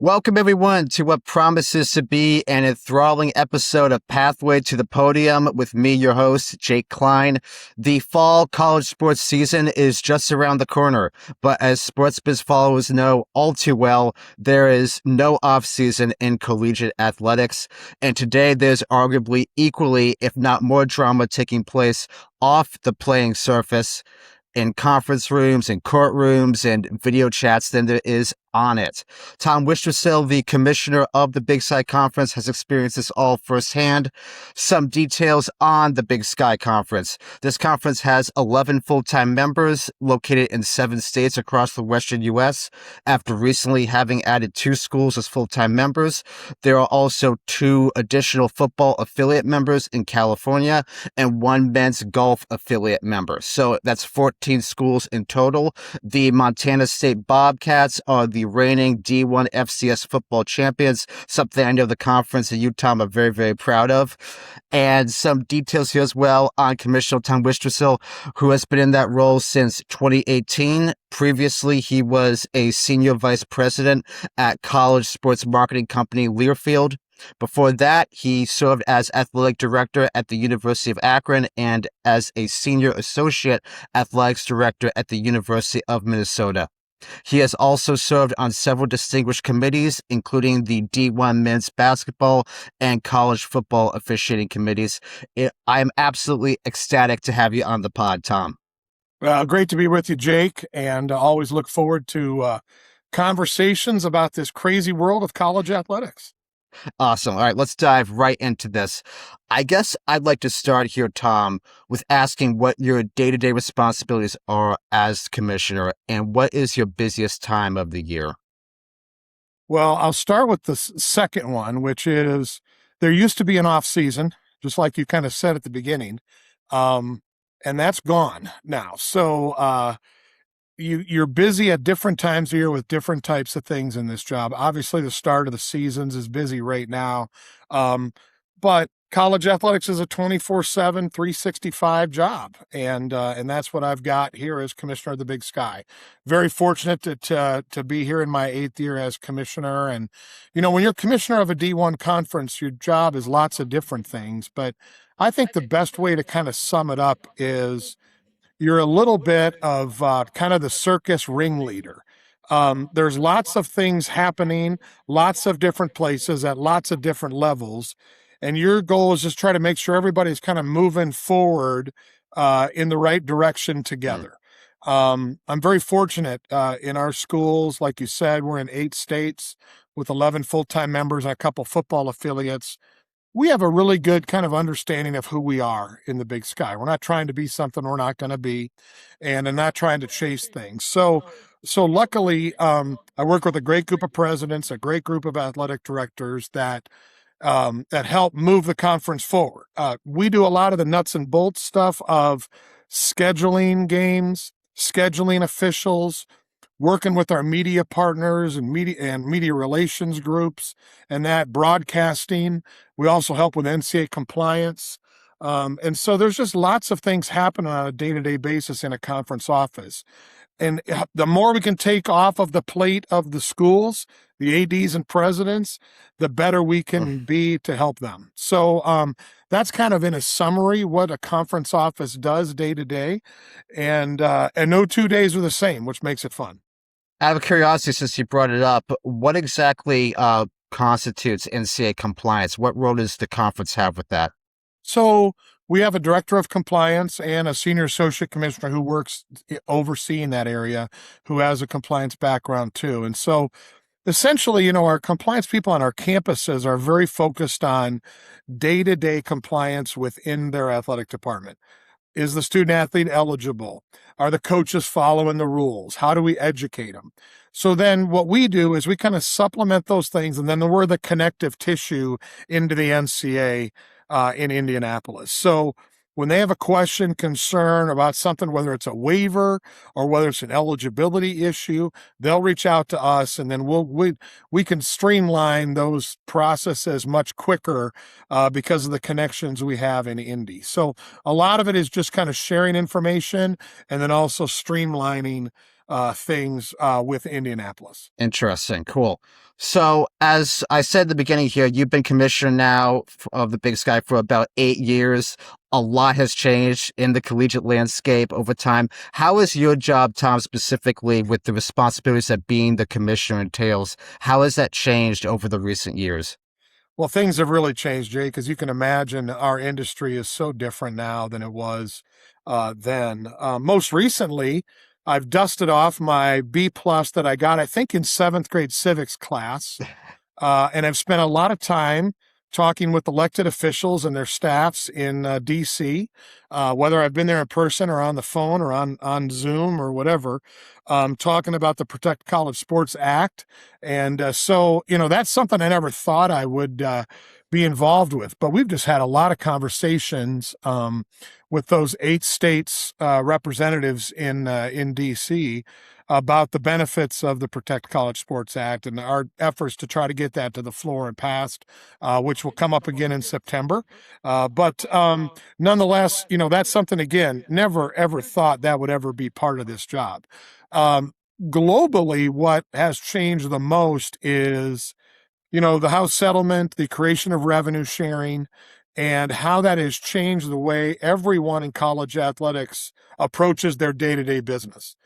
Welcome, everyone, to what promises to be an enthralling episode of Pathway to the Podium with me, your host, Jake Klein. The fall college sports season is just around the corner, but as SportsBiz followers know all too well, there is no off-season in collegiate athletics, and today there's arguably equally, if not more drama taking place off the playing surface in conference rooms and courtrooms and video chats than there is on it. Tom Wistrcill, the commissioner of the Big Sky Conference, has experienced this all firsthand. Some details on the Big Sky Conference. This conference has 11 full-time members located in 7 states across the western U.S. After recently having added 2 schools as full-time members, there are also 2 additional football affiliate members in California and 1 men's golf affiliate member. So that's 14 schools in total. The Montana State Bobcats are the reigning D1 FCS football champions, something I know the conference and you, Tom, are very, very proud of. And some details here as well on Commissioner Tom Wistrcill, who has been in that role since 2018. Previously, he was a senior vice president at college sports marketing company Learfield. Before that, he served as athletic director at the University of Akron and as a senior associate athletics director at the University of Minnesota. He has also served on several distinguished committees, including the D1 men's basketball and college football officiating committees. I am absolutely ecstatic to have you on the pod, Tom. Great to be with you, Jake, and always look forward to conversations about this crazy world of college athletics. Awesome. All right, let's dive right into this. I guess I'd like to start here, Tom, with asking what your day-to-day responsibilities are as commissioner and what is your busiest time of the year? Well, I'll start with the second one, which is there used to be an off season, just like you kind of said at the beginning, and that's gone now. So you're busy at different times of year with different types of things in this job. Obviously, the start of the seasons is busy right now, but college athletics is a 24/7, 365 job, and that's what I've got here as commissioner of the Big Sky. Very fortunate to be here in my 8th year as commissioner. And when you're commissioner of a D1 conference, your job is lots of different things. But I think the best way to kind of sum it up is you're a little bit of kind of the circus ringleader. There's lots of things happening, lots of different places at lots of different levels. And your goal is just try to make sure everybody's kind of moving forward in the right direction together. I'm very fortunate in our schools. Like you said, we're in 8 states with 11 full-time members and a couple football affiliates. We have a really good kind of understanding of who we are in the Big Sky. We're not trying to be something we're not going to be, and I'm not trying to chase things. So luckily, I work with a great group of presidents, a great group of athletic directors that help move the conference forward. We do a lot of the nuts and bolts stuff of scheduling games, scheduling officials, working with our media partners and media relations groups, and that broadcasting. We also help with NCAA compliance. And so there's just lots of things happening on a day-to-day basis in a conference office. And the more we can take off of the plate of the schools, the ADs and presidents, the better we can be to help them. So that's kind of in a summary what a conference office does day to day. And no 2 days are the same, which makes it fun. Out of curiosity, since you brought it up, what exactly constitutes NCAA compliance? What role does the conference have with that? So we have a director of compliance and a senior associate commissioner who works overseeing that area, who has a compliance background too. And so essentially, our compliance people on our campuses are very focused on day-to-day compliance within their athletic department. Is the student athlete eligible? Are the coaches following the rules? How do we educate them? So then what we do is we kind of supplement those things, and then we're the connective tissue into the NCAA in Indianapolis. So when they have a question, concern about something, whether it's a waiver or whether it's an eligibility issue, they'll reach out to us, and then we can streamline those processes much quicker because of the connections we have in Indy. So a lot of it is just kind of sharing information and then also streamlining things with Indianapolis. Interesting. Cool. So, as I said at the beginning here, you've been commissioner now of the Big Sky for about 8 years. A lot has changed in the collegiate landscape over time. How is your job, Tom, specifically with the responsibilities that being the commissioner entails? How has that changed over the recent years? Well, things have really changed, Jake, because you can imagine our industry is so different now than it was then. Most recently, I've dusted off my B plus that I got, I think, in 7th grade civics class. And I've spent a lot of time talking with elected officials and their staffs in DC, whether I've been there in person or on the phone or on Zoom or whatever, talking about the Protect College Sports Act. And so, that's something I never thought I would be involved with. But we've just had a lot of conversations with those 8 states representatives in DC about the benefits of the Protect College Sports Act and our efforts to try to get that to the floor and passed, which will come up again in September. But nonetheless, that's something, again, never, ever thought that would ever be part of this job. Globally, what has changed the most is, the House settlement, the creation of revenue sharing, and how that has changed the way everyone in college athletics approaches their day-to-day business.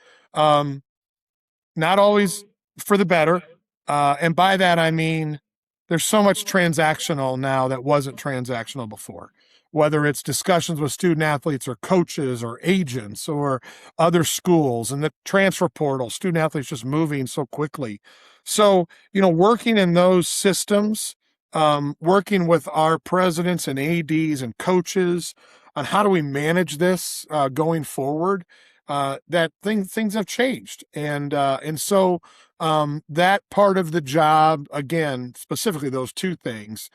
Not always for the better. And by that, I mean, there's so much transactional now that wasn't transactional before, whether it's discussions with student athletes or coaches or agents or other schools and the transfer portal, student athletes just moving so quickly. So, working in those systems, working with our presidents and ADs and coaches on how do we manage this going forward, things have changed. And so that part of the job, again, specifically those 2 things,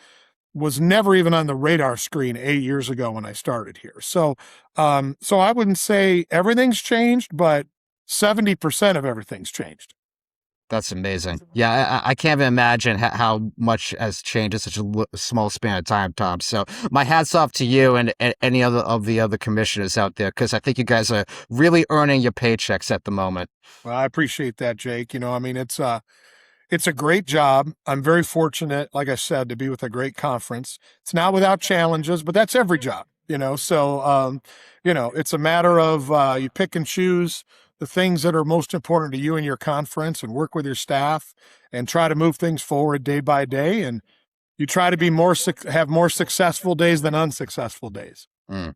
was never even on the radar screen 8 years ago when I started here. So I wouldn't say everything's changed, but 70% of everything's changed. That's amazing. Yeah, I can't even imagine how much has changed in such a small span of time, Tom. So my hat's off to you and any other of the other commissioners out there, because I think you guys are really earning your paychecks at the moment. Well, I appreciate that, Jake. It's a great job. I'm very fortunate, like I said, to be with a great conference. It's not without challenges, but that's every job, So, it's a matter of you pick and choose the things that are most important to you and your conference and work with your staff and try to move things forward day by day. And you try to be have more successful days than unsuccessful days. Mm.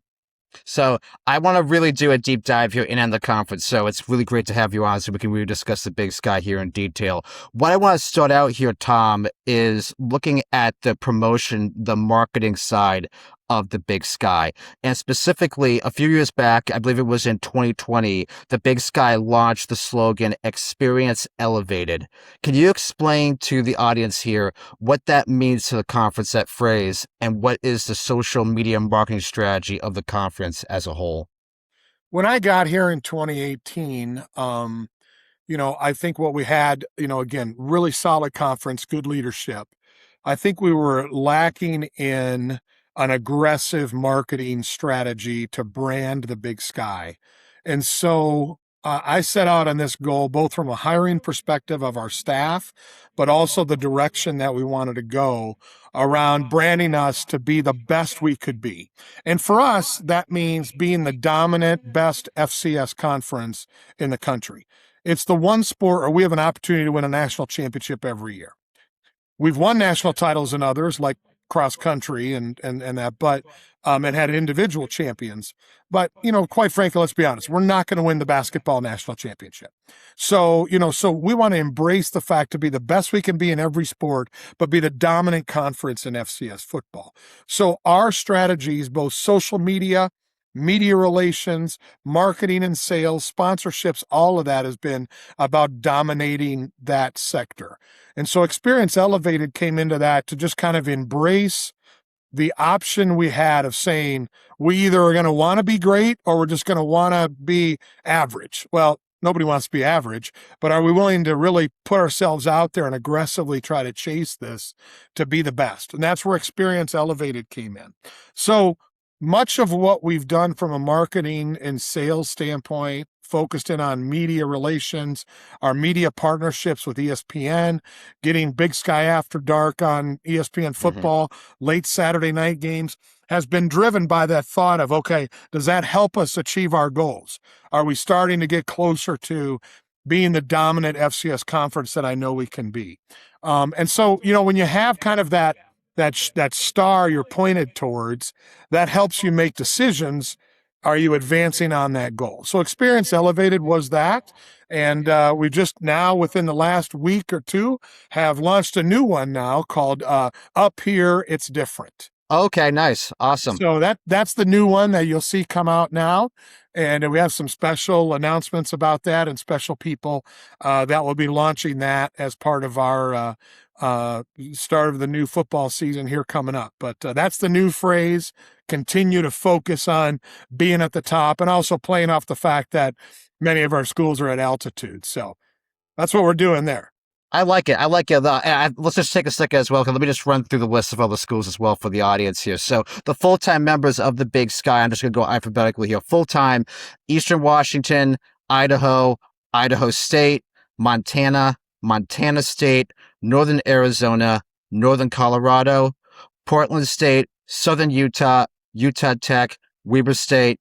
So I want to really do a deep dive here in on the conference. So it's really great to have you on so we can really discuss the Big Sky here in detail. What I want to start out here, Tom, is looking at the promotion, the marketing side of the Big Sky. And specifically, a few years back, I believe it was in 2020, the Big Sky launched the slogan, Experience Elevated. Can you explain to the audience here what that means to the conference, that phrase, and what is the social media marketing strategy of the conference as a whole? When I got here in 2018, I think what we had, again, really solid conference, good leadership. I think we were lacking in an aggressive marketing strategy to brand the Big Sky. And so I set out on this goal, both from a hiring perspective of our staff, but also the direction that we wanted to go around branding us to be the best we could be. And for us, that means being the dominant, best FCS conference in the country. It's the one sport where we have an opportunity to win a national championship every year. We've won national titles in others, like cross country and that, but and had individual champions. But, quite frankly, let's be honest, we're not going to win the basketball national championship. So, so we want to embrace the fact to be the best we can be in every sport, but be the dominant conference in FCS football. So our strategies, both social media, media relations, marketing and sales, sponsorships, all of that has been about dominating that sector. And so Experience Elevated came into that to just kind of embrace the option we had of saying, we either are going to want to be great or we're just going to want to be average. Well, nobody wants to be average, but are we willing to really put ourselves out there and aggressively try to chase this to be the best? And that's where Experience Elevated came in. So much of what we've done from a marketing and sales standpoint focused in on media relations, our media partnerships with ESPN, getting Big Sky After Dark on ESPN football, late Saturday night games, has been driven by that thought of, okay, does that help us achieve our goals? Are we starting to get closer to being the dominant FCS conference that I know we can be? And so, when you have kind of that star you're pointed towards, that helps you make decisions. Are you advancing on that goal? So Experience Elevated was that. And we just now, within the last week or two, have launched a new one now called Up Here, It's Different. Okay, nice. Awesome. So that's the new one that you'll see come out now. And we have some special announcements about that and special people that will be launching that as part of our start of the new football season here coming up. But that's the new phrase. Continue to focus on being at the top and also playing off the fact that many of our schools are at altitude. So that's what we're doing there. I like it. Let's just take a second as well. Let me just run through the list of all the schools as well for the audience here. So the full-time members of the Big Sky, I'm just going to go alphabetically here. Full-time, Eastern Washington, Idaho, Idaho State, Montana, Montana State, Northern Arizona, Northern Colorado, Portland State, Southern Utah, Utah Tech, Weber State,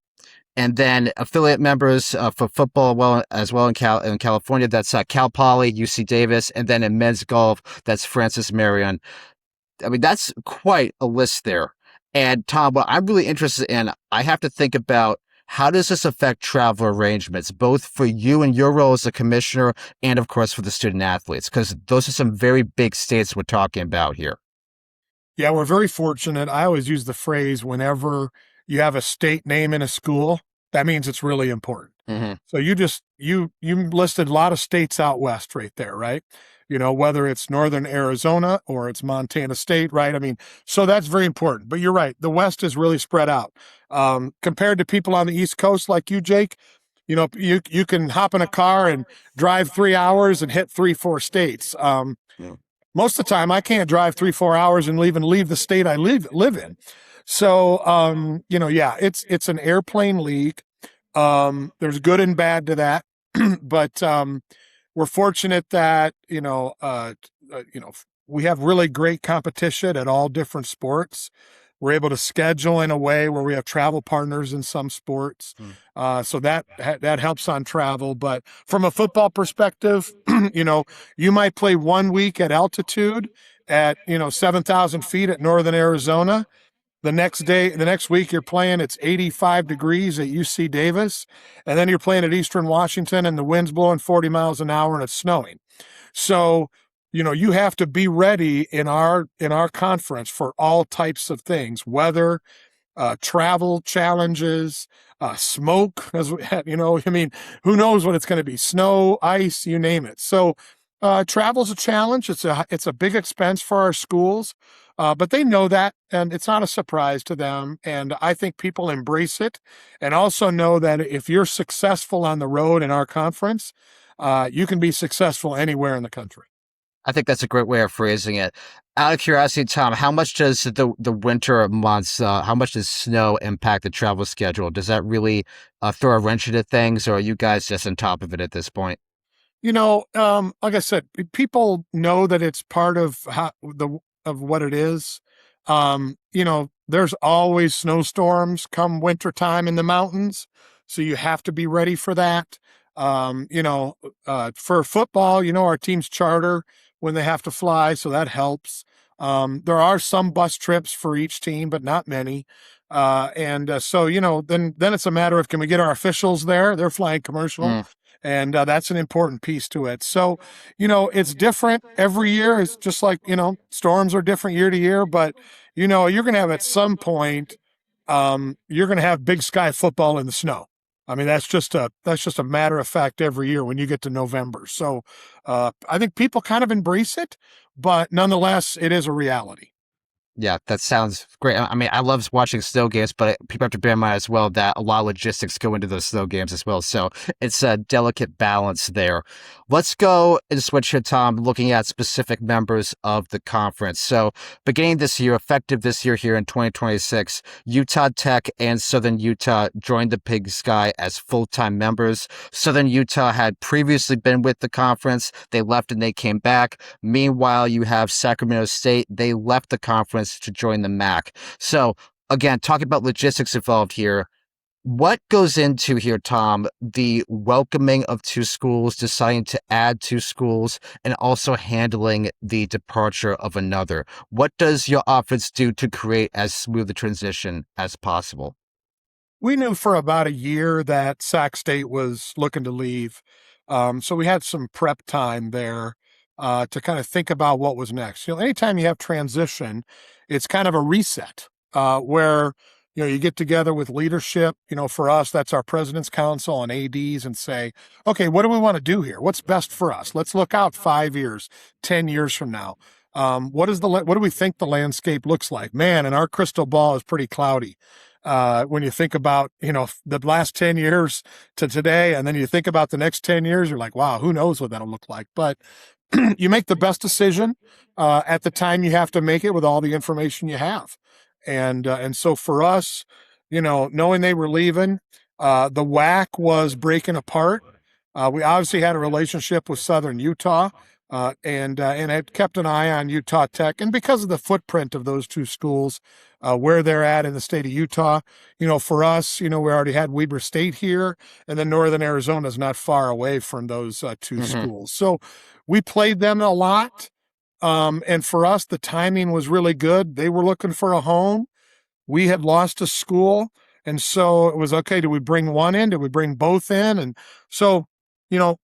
and then affiliate members for football as well in California. That's Cal Poly, UC Davis, and then in men's golf, that's Francis Marion. I mean, that's quite a list there. And Tom, what I'm really interested in, I have to think about how does this affect travel arrangements, both for you and your role as a commissioner and, of course, for the student athletes, because those are some very big states we're talking about here. Yeah, we're very fortunate. I always use the phrase whenever you have a state name in a school, that means it's really important. Mm-hmm. So you listed a lot of states out west right there, right? Whether it's Northern Arizona or it's Montana State, right? I mean, so that's very important. But you're right. The West is really spread out. Compared to people on the East Coast like you, Jake, you can hop in a car and drive 3 hours and hit 3-4 states. Most of the time I can't drive 3-4 hours and leave the state I live in. So, yeah, it's an airplane league. There's good and bad to that, but we're fortunate that, we have really great competition at all different sports. We're able to schedule in a way where we have travel partners in some sports. So that helps on travel. But from a football perspective, you might play 1 week at altitude at, 7,000 feet at Northern Arizona. The next week you're playing, it's 85 degrees at UC Davis. And then you're playing at Eastern Washington and the wind's blowing 40 miles an hour and it's snowing. So, you have to be ready in our conference for all types of things, weather, travel challenges, smoke, I mean, who knows what it's going to be, snow, ice, you name it. So travel's a challenge. It's a big expense for our schools. But they know that, and it's not a surprise to them. And I think people embrace it and also know that if you're successful on the road in our conference, you can be successful anywhere in the country. I think that's a great way of phrasing it. Out of curiosity, Tom, how much does the winter months, how much does snow impact the travel schedule? Does that really throw a wrench into things, or are you guys just on top of it at this point? Like I said, people know that it's part of what it is. There's always snowstorms come wintertime in the mountains. So you have to be ready for that. For football, our teams charter when they have to fly. So that helps. There are some bus trips for each team, but not many. So, then it's a matter of, can we get our officials there? They're flying commercial. And that's an important piece to it. So, it's different every year. It's just like, storms are different year to year, but, you're going to have at some point, you're going to have Big Sky football in the snow. I mean, that's just a matter of fact every year when you get to November. So I think people kind of embrace it, but nonetheless, it is a reality. Yeah, that sounds great. I mean, I love watching snow games, but people have to bear in mind as well that a lot of logistics go into those snow games as well. So it's a delicate balance there. Let's go and switch here, Tom, looking at specific members of the conference. So beginning this year, effective this year here in 2026, Utah Tech and Southern Utah joined the Big Sky as full-time members. Southern Utah had previously been with the conference. They left and they came back. Meanwhile, you have Sacramento State. They left the conference to join the MAC. So again, talking about logistics involved here, what goes into here, Tom, the welcoming of two schools, deciding to add two schools, and also handling the departure of another? What does your office do to create as smooth a transition as possible? We knew for about a year that Sac State was looking to leave. So we had some prep time there to kind of think about what was next. Anytime you have transition, it's kind of a reset where, you get together with leadership. For us, that's our president's council and ADs and say, okay, what do we want to do here? What's best for us? Let's look out 5 years, 10 years from now. What do we think the landscape looks like? Man, and our crystal ball is pretty cloudy. When you think about, the last 10 years to today, and then you think about the next 10 years, you're like, wow, who knows what that'll look like? But you make the best decision at the time you have to make it with all the information you have. And so for us, knowing they were leaving, the WAC was breaking apart. We obviously had a relationship with Southern Utah. And had kept an eye on Utah Tech. And because of the footprint of those two schools, where they're at in the state of Utah, for us, we already had Weber State here, and then Northern Arizona is not far away from those two schools. So we played them a lot. And for us, the timing was really good. They were looking for a home. We had lost a school. And so it was, okay, do we bring one in? Do we bring both in? And so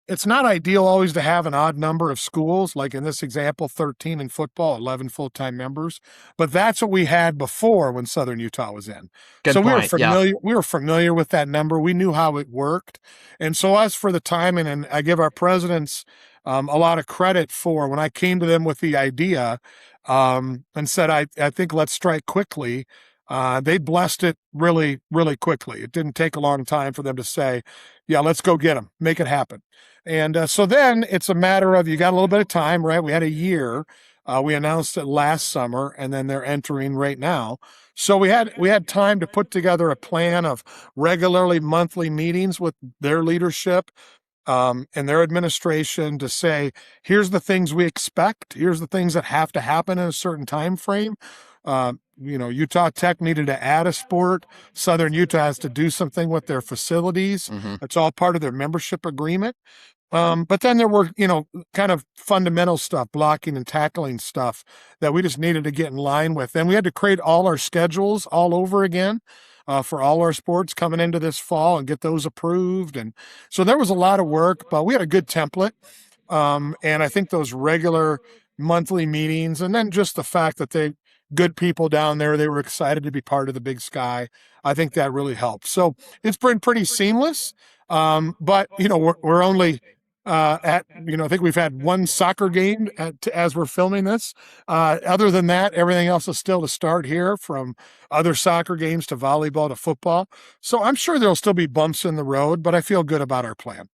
it's not ideal always to have an odd number of schools, like in this example, 13 in football, 11 full-time members. But that's what we had before when Southern Utah was in. Good so point. We were familiar with that number. We knew how it worked. And so as for the timing, and I give our presidents a lot of credit for when I came to them with the idea and said, I think let's strike quickly. They blessed it really, really quickly. It didn't take a long time for them to say, yeah, let's go get them, make it happen. And so then it's a matter of, you got a little bit of time, right? We had a year. We announced it last summer, and then they're entering right now. So we had time to put together a plan of regularly monthly meetings with their leadership and their administration to say, here's the things we expect. Here's the things that have to happen in a certain time frame. Utah Tech needed to add a sport. Southern Utah has to do something with their facilities. It's all part of their membership agreement. But then there were, kind of fundamental stuff, blocking and tackling stuff that we just needed to get in line with. And we had to create all our schedules all over again for all our sports coming into this fall and get those approved. And so there was a lot of work, but we had a good template. And I think those regular monthly meetings, and then just the fact that good people down there, they were excited to be part of the Big Sky. I think that really helped. So it's been pretty seamless. But we're only I think we've had one soccer game as we're filming this. Other than that, everything else is still to start here, from other soccer games to volleyball to football. So I'm sure there'll still be bumps in the road, but I feel good about our plan.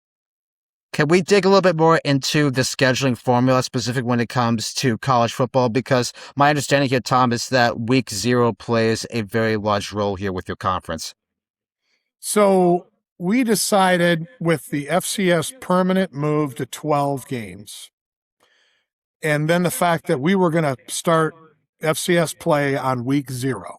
Can we dig a little bit more into the scheduling formula, specific when it comes to college football? Because my understanding here, Tom, is that week 0 plays a very large role here with your conference. So we decided with the FCS permanent move to 12 games, and then the fact that we were going to start FCS play on week 0.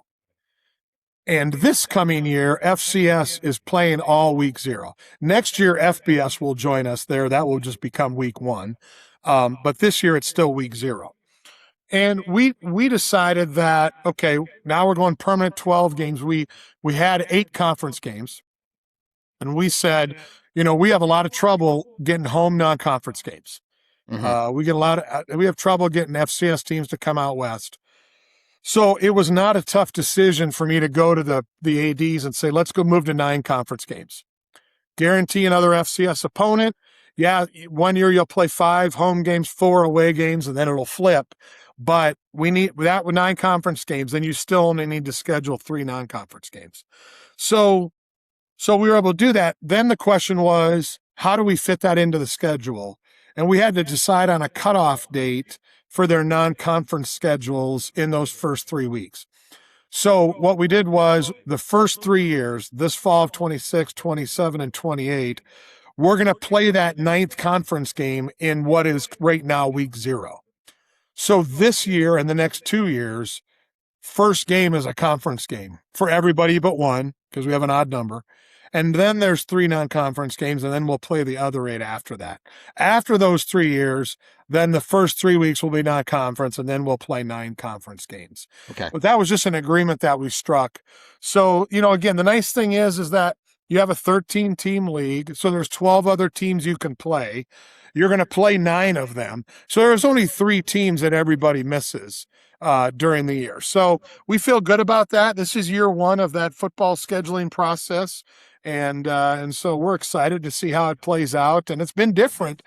And this coming year, FCS is playing all week 0. Next year, FBS will join us there. That will just become week 1. But this year, it's still week 0. And we decided that, okay, now we're going permanent 12 games. We had 8 conference games. And we said, we have a lot of trouble getting home non-conference games. We have trouble getting FCS teams to come out west. So it was not a tough decision for me to go to the ADs and say, let's go move to 9 conference games. Guarantee another FCS opponent. Yeah, one year you'll play 5 home games, 4 away games, and then it'll flip. but we need that with 9 conference games, then you still only need to schedule 3 non-conference games. So we were able to do that. Then the question was, how do we fit that into the schedule? And we had to decide on a cutoff date for their non-conference schedules in those first 3 weeks. So what we did was the first 3 years, this fall of 26, 27, and 28, we're going to play that 9th conference game in what is right now week 0. So this year and the next 2 years, first game is a conference game for everybody but one, because we have an odd number. And then there's 3 non-conference games, and then we'll play the other 8 after that. After those 3 years, then the first 3 weeks will be non-conference, and then we'll play 9 conference games. Okay. But that was just an agreement that we struck. So, again, the nice thing is that you have a 13-team league, so there's 12 other teams you can play. You're going to play 9 of them. So there's only 3 teams that everybody misses during the year. So we feel good about that. This is year 1 of that football scheduling process. And so we're excited to see how it plays out. And it's been different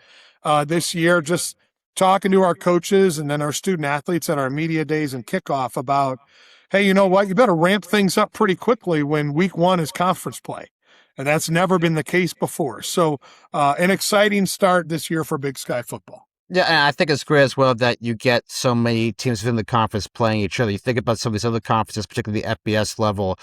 this year, just talking to our coaches and then our student athletes at our media days and kickoff about, hey, you know what? You better ramp things up pretty quickly when week 1 is conference play. And that's never been the case before. So an exciting start this year for Big Sky football. Yeah, and I think it's great as well that you get so many teams within the conference playing each other. You think about some of these other conferences, particularly the FBS level,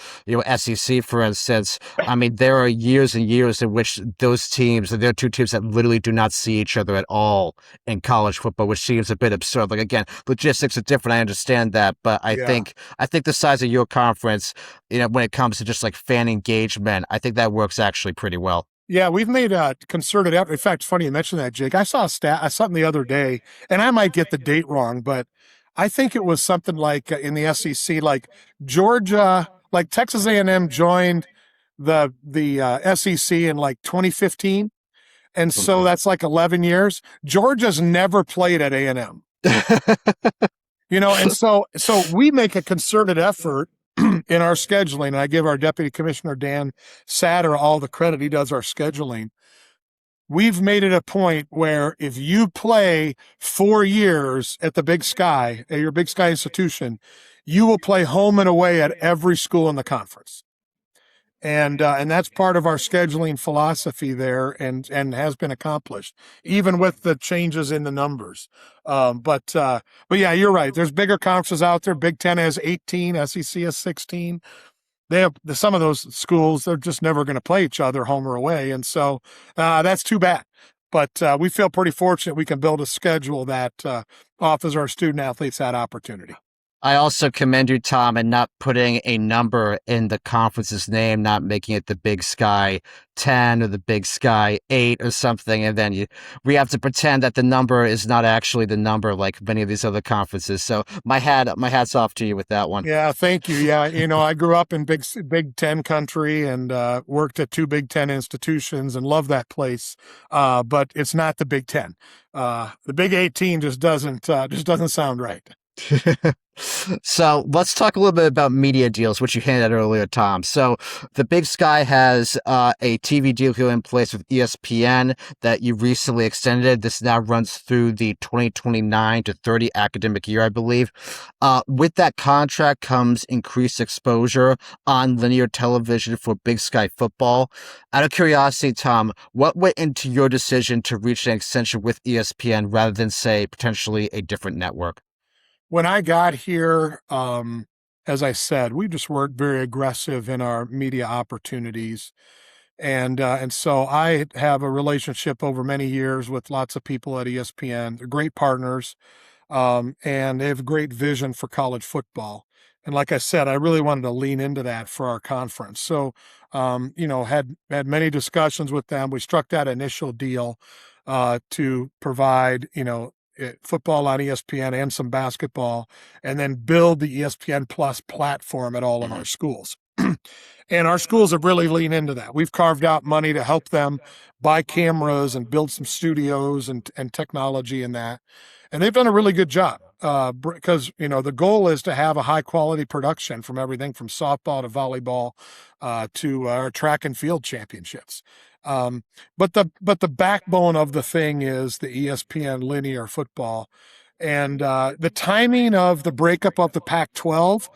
SEC, for instance. I mean, there are years and years in which those teams, there are 2 teams that literally do not see each other at all in college football, which seems a bit absurd. Like, again, logistics are different. I understand that, but I think the size of your conference, when it comes to just like fan engagement, I think that works actually pretty well. Yeah, we've made a concerted effort. In fact, it's funny you mentioned that, Jake. I saw something the other day, and I might get the date wrong, but I think it was something like in the SEC, like Georgia, like Texas A&M joined the SEC in like 2015, and so that's like 11 years. Georgia's never played at A&M, and so we make a concerted effort in our scheduling, and I give our Deputy Commissioner Dan Satter all the credit. He does our scheduling. We've made it a point where if you play 4 years at the Big Sky, at your Big Sky institution, you will play home and away at every school in the conference. And that's part of our scheduling philosophy there, and has been accomplished, even with the changes in the numbers. But yeah, you're right. There's bigger conferences out there. Big Ten has 18, SEC has 16. They have some of those schools. They're just never going to play each other home or away, and so that's too bad. But we feel pretty fortunate we can build a schedule that offers our student athletes that opportunity. I also commend you, Tom, in not putting a number in the conference's name, not making it the Big Sky 10 or the Big Sky 8 or something, and then we have to pretend that the number is not actually the number like many of these other conferences. So my hat's off to you with that one. Yeah, thank you. Yeah, I grew up in Big Ten country and worked at 2 Big Ten institutions and love that place, but it's not the Big Ten. The Big 18 just doesn't sound right. So let's talk a little bit about media deals, which you hinted at earlier, Tom. So the Big Sky has a TV deal here in place with ESPN that you recently extended. This now runs through the 2029 to 30 academic year, I believe. With that contract comes increased exposure on linear television for Big Sky football. Out of curiosity, Tom, what went into your decision to reach an extension with ESPN rather than, say, potentially a different network? When I got here, as I said, we just weren't very aggressive in our media opportunities. And so I have a relationship over many years with lots of people at ESPN. They're great partners, and they have a great vision for college football. And like I said, I really wanted to lean into that for our conference. So, had many discussions with them. We struck that initial deal to provide, football on ESPN and some basketball, and then build the ESPN Plus platform at all of our schools. And our schools have really leaned into that. We've carved out money to help them buy cameras and build some studios and technology in that. And they've done a really good job because, the goal is to have a high quality production from everything from softball to volleyball to our track and field championships. But the backbone of the thing is the ESPN linear football. And the timing of the breakup of the Pac-12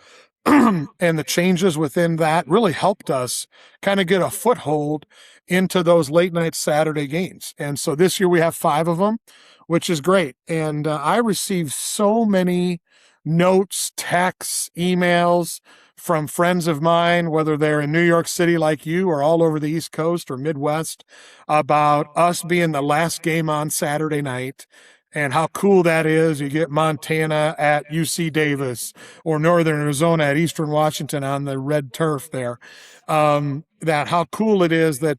and the changes within that really helped us kind of get a foothold into those late night Saturday games. And so this year we have 5 of them, which is great. And I received so many notes, texts, emails from friends of mine, whether they're in New York City like you or all over the East Coast or Midwest, about us being the last game on Saturday night and how cool that is. You get Montana at UC Davis or Northern Arizona at Eastern Washington on the red turf there. That how cool it is that,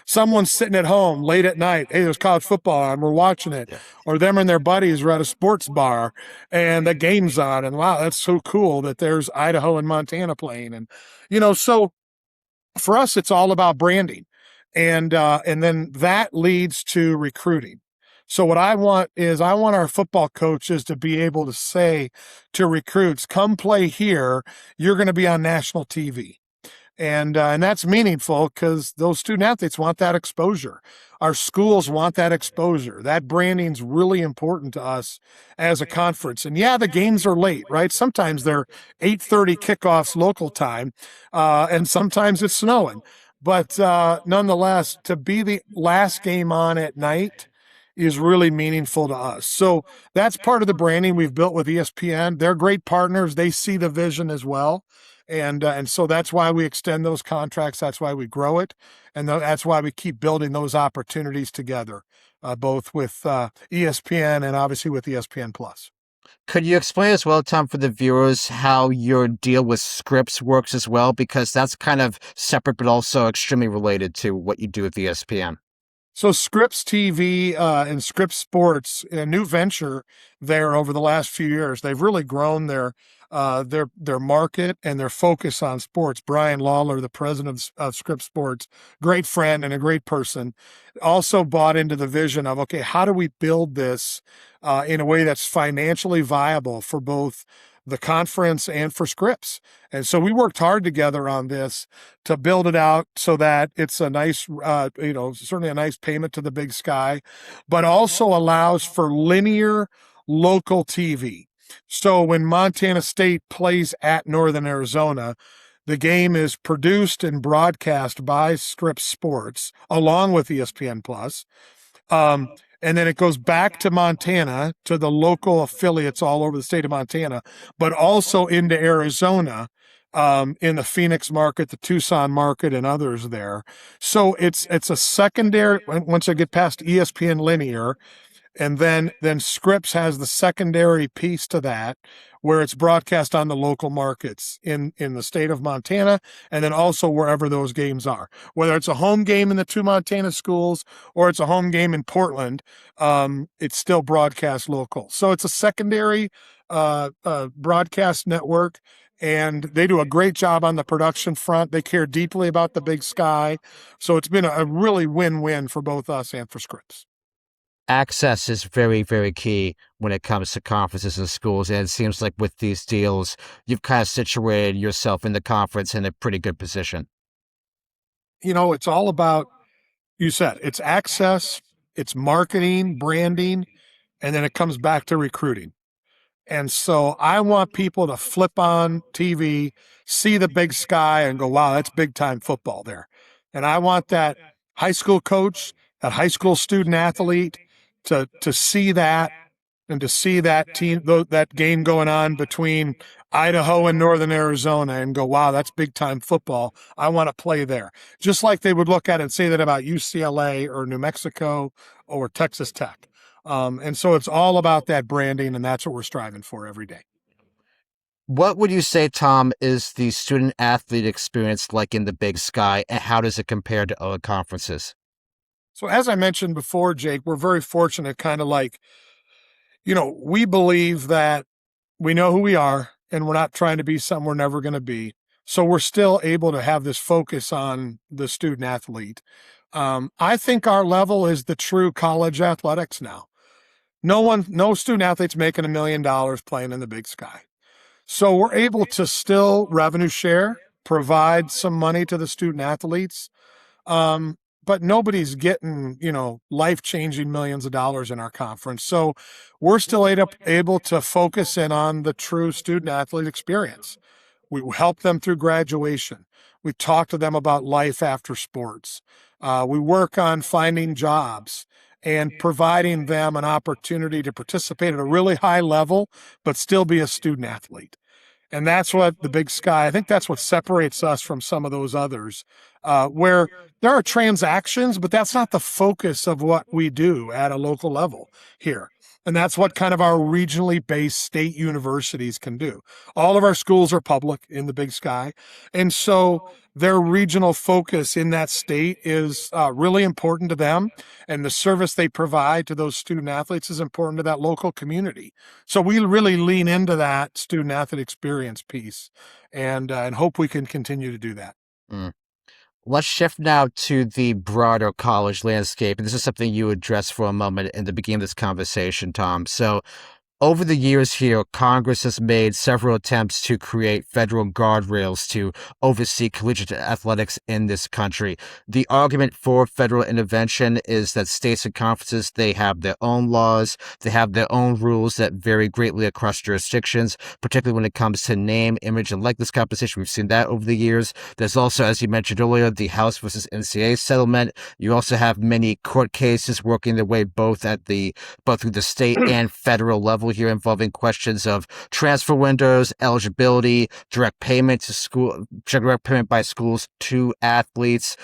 someone's sitting at home late at night. Hey, there's college football on. We're watching it. Yeah. Or them and their buddies are at a sports bar and the game's on. And wow, that's so cool that there's Idaho and Montana playing. And, so for us, it's all about branding. And then that leads to recruiting. So what I want our football coaches to be able to say to recruits, come play here. You're going to be on national TV. And that's meaningful because those student athletes want that exposure. Our schools want that exposure. That branding's really important to us as a conference. And yeah, the games are late, right? Sometimes they're 8:30 kickoffs local time, and sometimes it's snowing. But nonetheless, to be the last game on at night is really meaningful to us. So that's part of the branding we've built with ESPN. They're great partners. They see the vision as well. And so that's why we extend those contracts. That's why we grow it. And that's why we keep building those opportunities together, both with ESPN and obviously with ESPN Plus. Could you explain as well, Tom, for the viewers, how your deal with Scripps works as well? Because that's kind of separate, but also extremely related to what you do with ESPN. So Scripps TV and Scripps Sports, a new venture there over the last few years. They've really grown their market and their focus on sports. Brian Lawler, the president of Scripps Sports, great friend and a great person, also bought into the vision of, okay, how do we build this in a way that's financially viable for both the conference and for Scripps. And so we worked hard together on this to build it out so that it's a nice, certainly a nice payment to the Big Sky, but also allows for linear local TV. So when Montana State plays at Northern Arizona, the game is produced and broadcast by Scripps Sports along with ESPN Plus. And then it goes back to Montana, to the local affiliates all over the state of Montana, but also into Arizona, in the Phoenix market, the Tucson market, and others there. So it's a secondary, once I get past ESPN linear, and then Scripps has the secondary piece to that, where it's broadcast on the local markets in the state of Montana, and then also wherever those games are. Whether it's a home game in the 2 Montana schools or it's a home game in Portland, it's still broadcast local. So it's a secondary broadcast network, and they do a great job on the production front. They care deeply about the Big Sky. So it's been a really win-win for both us and for Scripps. Access is very, very key when it comes to conferences and schools. And it seems like with these deals, you've kind of situated yourself in the conference in a pretty good position. It's all about, you said, it's access, it's marketing, branding, and then it comes back to recruiting. And so I want people to flip on TV, see the Big Sky, and go, wow, that's big time football there. And I want that high school coach, that high school student athlete, to see that and to see that team, that game going on between Idaho and Northern Arizona and go, wow, that's big time football. I want to play there. Just like they would look at it and say that about UCLA or New Mexico or Texas Tech. And so it's all about that branding, and that's what we're striving for every day. What would you say, Tom, is the student athlete experience like in the Big Sky, and how does it compare to other conferences? So as I mentioned before, Jake, we're very fortunate, kind of like, we believe that we know who we are and we're not trying to be something we're never going to be. So we're still able to have this focus on the student athlete. I think our level is the true college athletics now. No student athlete's making $1 million playing in the Big Sky. So we're able to still revenue share, provide some money to the student athletes. but nobody's getting, life-changing millions of dollars in our conference. So we're still able to focus in on the true student-athlete experience. We help them through graduation. We talk to them about life after sports. We work on finding jobs and providing them an opportunity to participate at a really high level, but still be a student-athlete. And that's what the Big Sky, I think that's what separates us from some of those others, where there are transactions, but that's not the focus of what we do at a local level here. And that's what kind of our regionally based state universities can do. All of our schools are public in the Big Sky. And so their regional focus in that state is really important to them. And the service they provide to those student athletes is important to that local community. So we really lean into that student athlete experience piece and hope we can continue to do that. Mm. Let's shift now to the broader college landscape. And this is something you addressed for a moment in the beginning of this conversation, Tom. So over the years here, Congress has made several attempts to create federal guardrails to oversee collegiate athletics in this country. The argument for federal intervention is that states and conferences, they have their own laws, they have their own rules that vary greatly across jurisdictions, particularly when it comes to name, image, and likeness compensation. We've seen that over the years. There's also, as you mentioned earlier, the House versus NCAA settlement. You also have many court cases working their way both through the state and federal level here, involving questions of transfer windows, eligibility, direct payment by schools to athletes,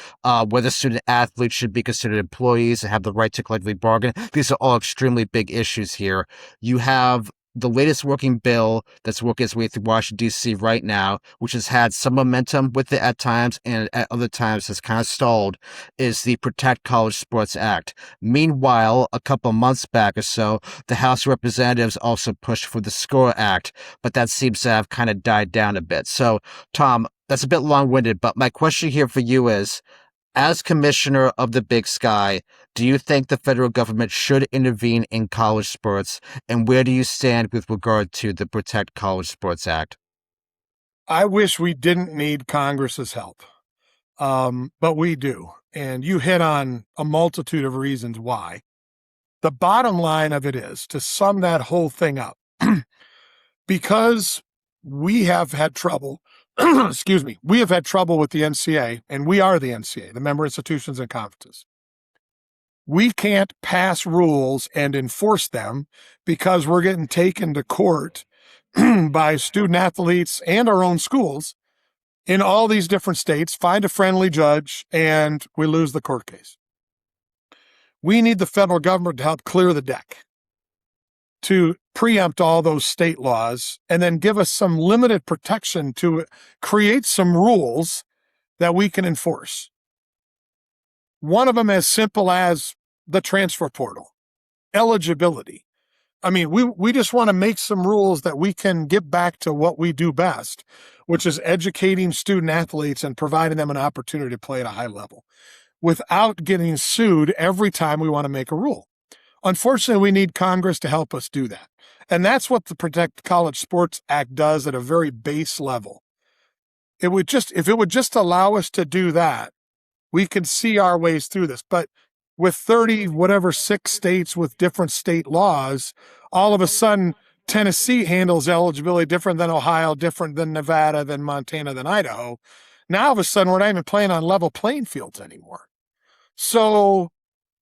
whether student athletes should be considered employees and have the right to collectively bargain. These are all extremely big issues here. You have the latest working bill that's working its way through Washington, D.C. right now, which has had some momentum with it at times and at other times has kind of stalled, is the Protect College Sports Act. Meanwhile, a couple months back or so, the House of Representatives also pushed for the SCORE Act, but that seems to have kind of died down a bit. So, Tom, that's a bit long-winded, but my question here for you is, as commissioner of the Big Sky, do you think the federal government should intervene in college sports? And where do you stand with regard to the Protect College Sports Act? I wish we didn't need Congress's help, but we do. And you hit on a multitude of reasons why. The bottom line of it is, to sum that whole thing up, because we have had trouble we have had trouble with the NCAA, and we are the NCAA, the member institutions and conferences. We can't pass rules and enforce them because we're getting taken to court by student athletes and our own schools in all these different states, find a friendly judge, and we lose the court case. We need the federal government to help clear the deck, to preempt all those state laws, and then give us some limited protection to create some rules that we can enforce. One of them as simple as the transfer portal, eligibility. I mean, we just want to make some rules that we can get back to what we do best, which is educating student athletes and providing them an opportunity to play at a high level without getting sued every time we want to make a rule. Unfortunately, we need Congress to help us do that. And that's what the Protect College Sports Act does at a very base level. If it would just allow us to do that, we could see our ways through this. But with 6 states with different state laws, all of a sudden, Tennessee handles eligibility different than Ohio, different than Nevada, than Montana, than Idaho. Now, all of a sudden, we're not even playing on level playing fields anymore. So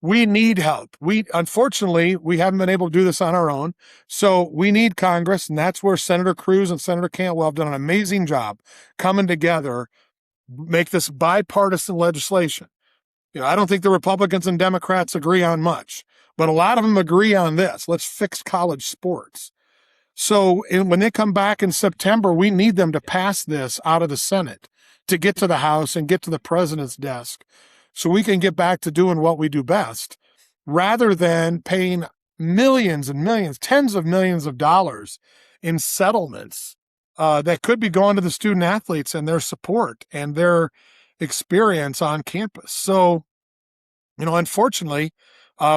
we need help. Unfortunately, we haven't been able to do this on our own. So we need Congress, and that's where Senator Cruz and Senator Cantwell have done an amazing job coming together, make this bipartisan legislation. I don't think the Republicans and Democrats agree on much, but a lot of them agree on this. Let's fix college sports. So when they come back in September, we need them to pass this out of the Senate to get to the House and get to the president's desk, so we can get back to doing what we do best, rather than paying millions and millions, tens of millions of dollars in settlements that could be going to the student athletes and their support and their experience on campus. So, unfortunately,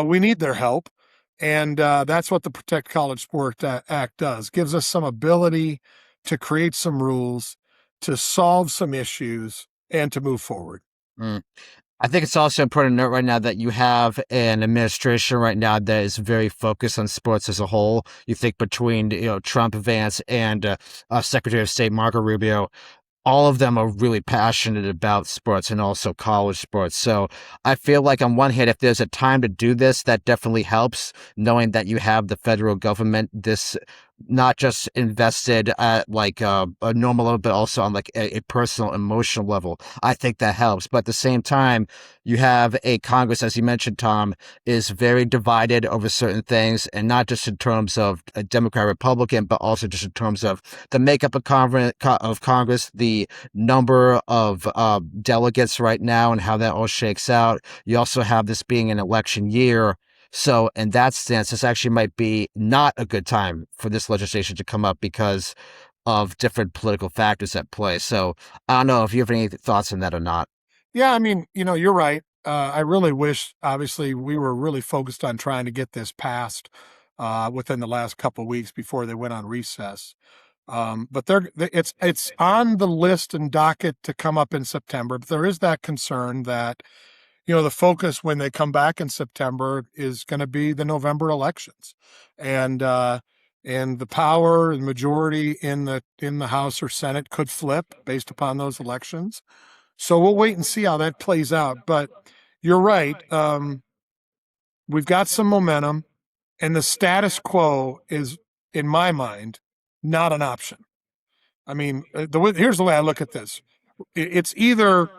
we need their help. And that's what the Protect College Sport Act does. Gives us some ability to create some rules, to solve some issues, and to move forward. Mm. I think it's also important to note right now that you have an administration right now that is very focused on sports as a whole. You think between Trump, Vance, and Secretary of State Marco Rubio, all of them are really passionate about sports and also college sports. So I feel like on one hand, if there's a time to do this, that definitely helps, knowing that you have the federal government this not just invested at like a normal level, but also on like a personal emotional level. I think that helps. But at the same time, you have a Congress, as you mentioned, Tom, is very divided over certain things, and not just in terms of a Democrat Republican, but also just in terms of the makeup of Congress, the number of delegates right now, and how that all shakes out. You also have this being an election year. So in that stance, this actually might be not a good time for this legislation to come up because of different political factors at play. So I don't know if you have any thoughts on that or not. Yeah, I mean, you're right. I really wish, obviously, we were really focused on trying to get this passed within the last couple of weeks before they went on recess. But it's on the list and docket to come up in September. But there is that concern that the focus when they come back in September is going to be the November elections, and the power and majority in the House or Senate could flip based upon those elections. So we'll wait and see how that plays out. But you're right. We've got some momentum, and the status quo is, in my mind, not an option. I mean, here's the way I look at this. It's either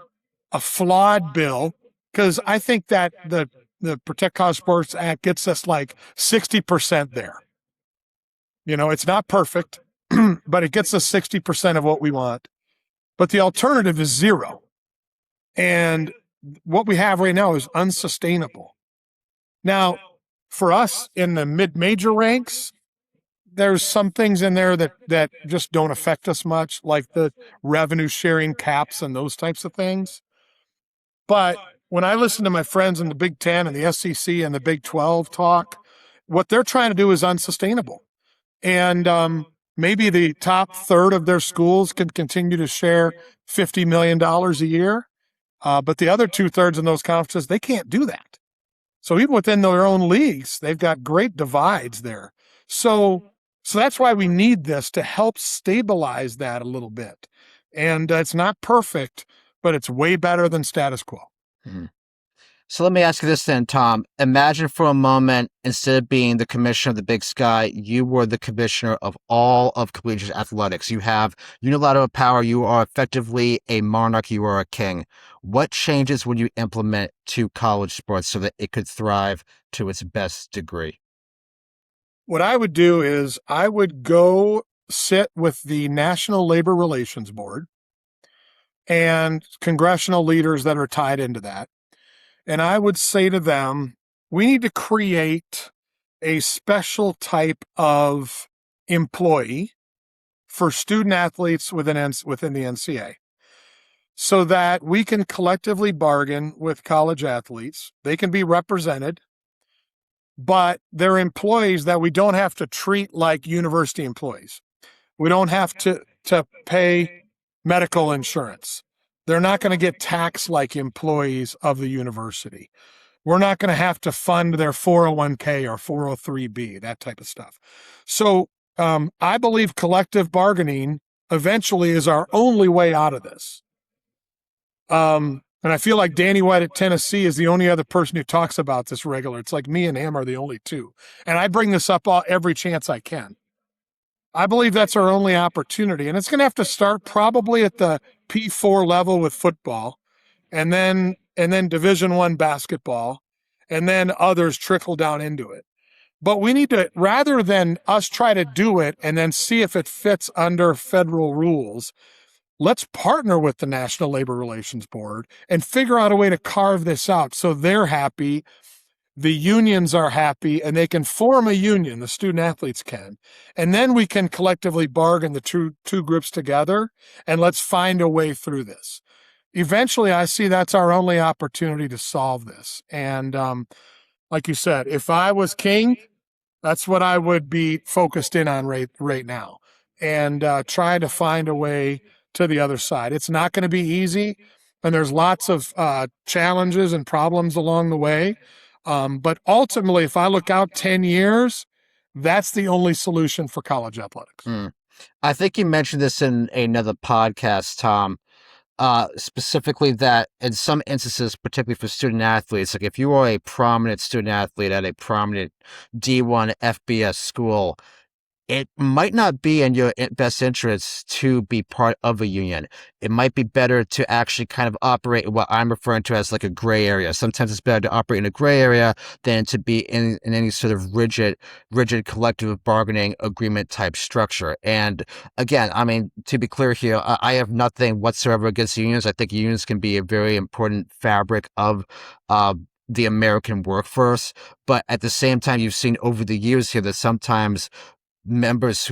a flawed bill, because I think that the Protect College Sports Act gets us like 60% there. It's not perfect, but it gets us 60% of what we want. But the alternative is zero. And what we have right now is unsustainable. Now, for us in the mid-major ranks, there's some things in there that just don't affect us much, like the revenue sharing caps and those types of things. But when I listen to my friends in the Big Ten and the SEC and the Big 12 talk, what they're trying to do is unsustainable. And maybe the top third of their schools can continue to share $50 million a year. But the other 2/3 in those conferences, they can't do that. So even within their own leagues, they've got great divides there. So that's why we need this to help stabilize that a little bit. And it's not perfect, but it's way better than status quo. Mm-hmm. So let me ask you this then, Tom. Imagine for a moment, instead of being the commissioner of the Big Sky, you were the commissioner of all of collegiate athletics. You have unilateral power. You are effectively a monarch. You are a king. What changes would you implement to college sports so that it could thrive to its best degree? What I would do is I would go sit with the National Labor Relations Board and congressional leaders that are tied into that. And I would say to them, we need to create a special type of employee for student athletes within the NCAA so that we can collectively bargain with college athletes. They can be represented, but they're employees that we don't have to treat like university employees. We don't have to pay medical insurance. They're not going to get taxed like employees of the university. We're not going to have to fund their 401k or 403b, that type of stuff. So I believe collective bargaining eventually is our only way out of this. And I feel like Danny White at Tennessee is the only other person who talks about this regular. It's like me and him are the only two. And I bring this up every chance I can. I believe that's our only opportunity. And it's going to have to start probably at the P4 level with football, and then Division I basketball, and then others trickle down into it. But we need to, rather than us try to do it and then see if it fits under federal rules, let's partner with the National Labor Relations Board and figure out a way to carve this out so they're happy, the unions are happy, and they can form a union, the student athletes can. And then we can collectively bargain the two groups together, and let's find a way through this. Eventually, I see that's our only opportunity to solve this. And like you said, if I was king, that's what I would be focused in on right now, and try to find a way to the other side. It's not going to be easy. and there's lots of challenges and problems along the way. But ultimately, if I look out 10 years, that's the only solution for college athletics. I think you mentioned this in another podcast, Tom, specifically that in some instances, particularly for student athletes, like if you are a prominent student athlete at a prominent D1 FBS school, it might not be in your best interest to be part of a union. It might be better to actually kind of operate in what I'm referring to as like a gray area. Sometimes it's better to operate in a gray area than to be in any sort of rigid collective bargaining agreement type structure. And again, I mean, to be clear here, I have nothing whatsoever against unions. I think unions can be a very important fabric of the American workforce. But at the same time, you've seen over the years here that sometimes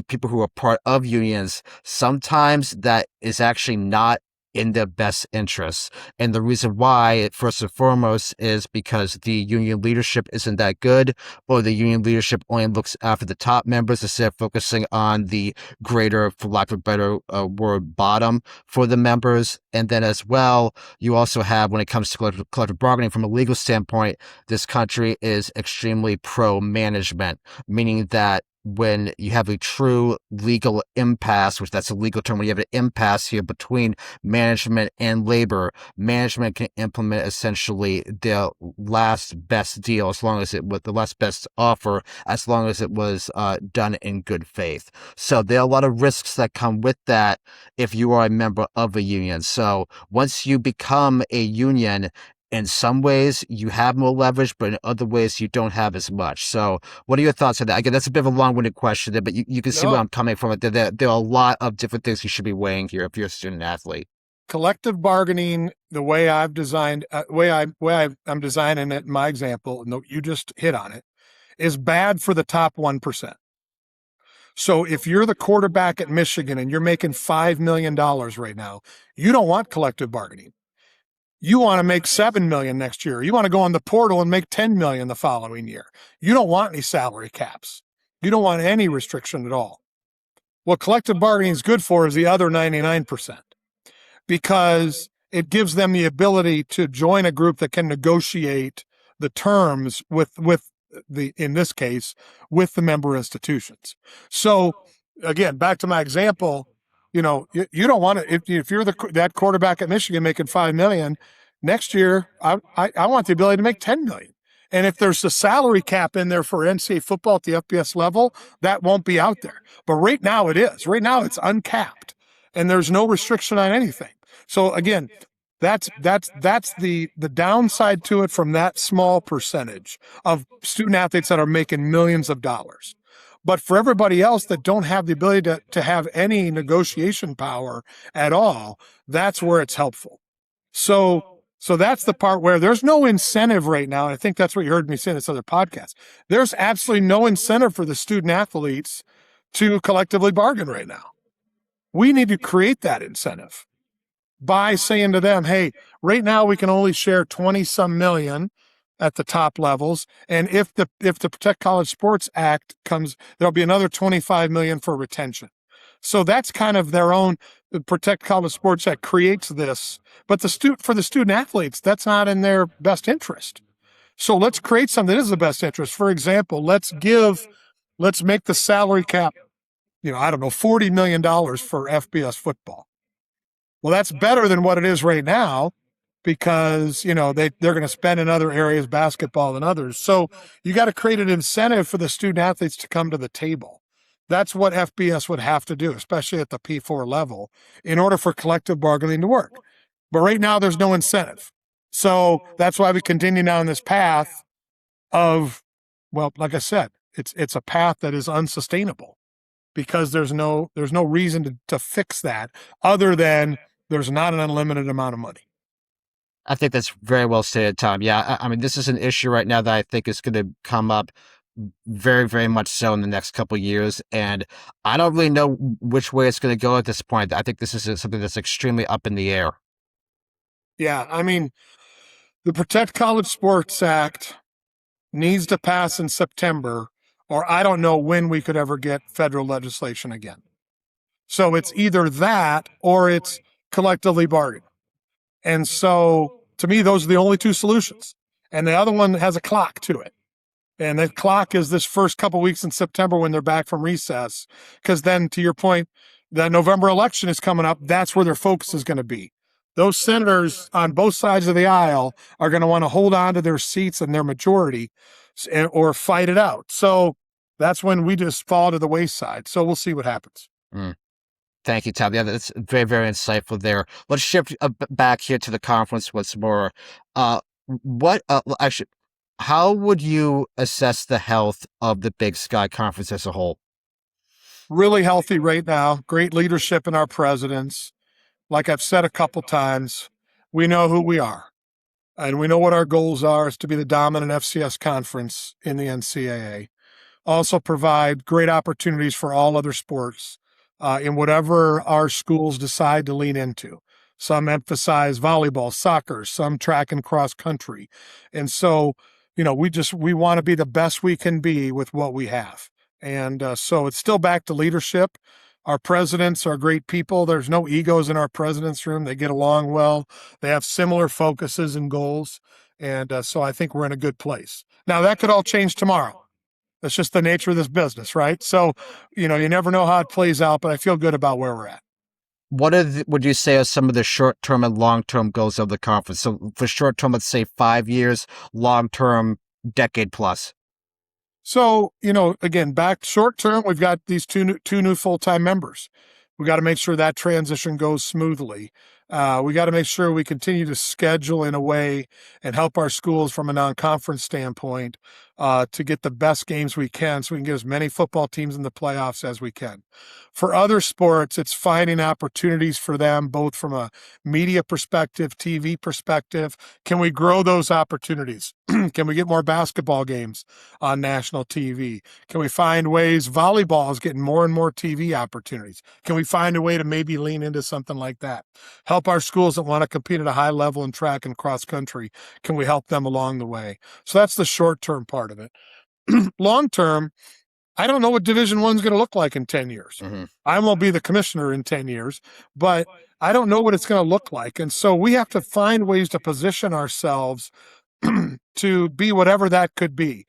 people who are part of unions, sometimes that is actually not in their best interests. And the reason why, first and foremost, is because the union leadership isn't that good, or the union leadership only looks after the top members instead of focusing on the greater, for lack of a better word, bottom for the members. And then as well, you also have, when it comes to collective bargaining from a legal standpoint, this country is extremely pro-management, meaning that when you have a true legal impasse, which that's a legal term, when you have an impasse here between management and labor, management can implement essentially the last best deal as long as it was the last best offer, as long as it was done in good faith. So there are a lot of risks that come with that if you are a member of a union. So once you become a union, in some ways you have more leverage, but in other ways you don't have as much. So what are your thoughts on that? Again, that's a bit of a long-winded question there, but you can see where I'm coming from. There are a lot of different things you should be weighing here if you're a student athlete. Collective bargaining, the way I've designed, I'm designing it in my example, and you just hit on it, is bad for the top 1%. So if you're the quarterback at Michigan and you're making $5 million right now, you don't want collective bargaining. You want to make $7 million next year. You want to go on the portal and make $10 million the following year. You don't want any salary caps. You don't want any restriction at all. What collective bargaining is good for is the other 99%, because it gives them the ability to join a group that can negotiate the terms with in this case, with the member institutions. So again, back to my example, you don't want to, if you're that quarterback at Michigan making $5 million next year, I want the ability to make $10 million. And if there's a salary cap in there for NCAA football at the FBS level, that won't be out there. But right now it is. Right now it's uncapped, and there's no restriction on anything. So again, that's the downside to it from that small percentage of student athletes that are making millions of dollars. But for everybody else that don't have the ability to have any negotiation power at all, that's where it's helpful. So that's the part where there's no incentive right now. And I think that's what you heard me say in this other podcast. There's absolutely no incentive for the student athletes to collectively bargain right now. We need to create that incentive by saying to them, hey, right now we can only share 20-some million at the top levels. And if the Protect College Sports Act comes, there'll be another 25 million for retention. So that's kind of their own. The Protect College Sports Act creates this, but for the student athletes, that's not in their best interest. So let's create something that is the best interest. For example, let's make the salary cap, $40 million for FBS football. Well, that's better than what it is right now, because, they're going to spend in other areas, basketball and others. So you got to create an incentive for the student athletes to come to the table. That's what FBS would have to do, especially at the P4 level, in order for collective bargaining to work. But right now there's no incentive. So that's why we continue now in this path of, well, like I said, it's a path that is unsustainable, because there's no reason to fix that other than there's not an unlimited amount of money. I think that's very well stated, Tom. Yeah, I mean, this is an issue right now that I think is going to come up very, very much so in the next couple of years. And I don't really know which way it's going to go at this point. I think this is something that's extremely up in the air. Yeah, I mean, the Protect College Sports Act needs to pass in September, or I don't know when we could ever get federal legislation again. So it's either that or it's collectively bargained. And so to me, those are the only two solutions. And the other one has a clock to it. And that clock is this first couple weeks in September when they're back from recess. Because then, to your point, the November election is coming up. That's where their focus is going to be. Those senators on both sides of the aisle are going to want to hold on to their seats and their majority or fight it out. So that's when we just fall to the wayside. So we'll see what happens. Thank you, Tom. Yeah, that's very, very insightful there. Let's shift back here to the conference once more. How would you assess the health of the Big Sky Conference as a whole? Really healthy right now. Great leadership in our presidents. Like I've said a couple times, we know who we are. And we know what our goals are, is to be the dominant FCS conference in the NCAA. Also provide great opportunities for all other sports in whatever our schools decide to lean into. Some emphasize volleyball, soccer, some track and cross country. And so, we want to be the best we can be with what we have. And so it's still back to leadership. Our presidents are great people. There's no egos in our president's room. They get along well. They have similar focuses and goals. And so I think we're in a good place. Now, that could all change tomorrow. That's just the nature of this business, right? So, you never know how it plays out, but I feel good about where we're at. What would you say are some of the short-term and long-term goals of the conference? So for short-term, let's say 5 years, long-term, decade plus. So, again, back short-term, we've got these two new full-time members. We got to make sure that transition goes smoothly. We got to make sure we continue to schedule in a way and help our schools from a non-conference standpoint to get the best games we can so we can get as many football teams in the playoffs as we can. For other sports, it's finding opportunities for them, both from a media perspective, TV perspective. Can we grow those opportunities? Can we get more basketball games on national TV? Can we find ways volleyball is getting more and more TV opportunities? Can we find a way to maybe lean into something like that? Help our schools that want to compete at a high level in track and cross country. Can we help them along the way? So that's the short-term part of it. Long-term, I don't know what Division I is going to look like in 10 years. Mm-hmm. I won't be the commissioner in 10 years, but I don't know what it's going to look like. And so we have to find ways to position ourselves to be whatever that could be.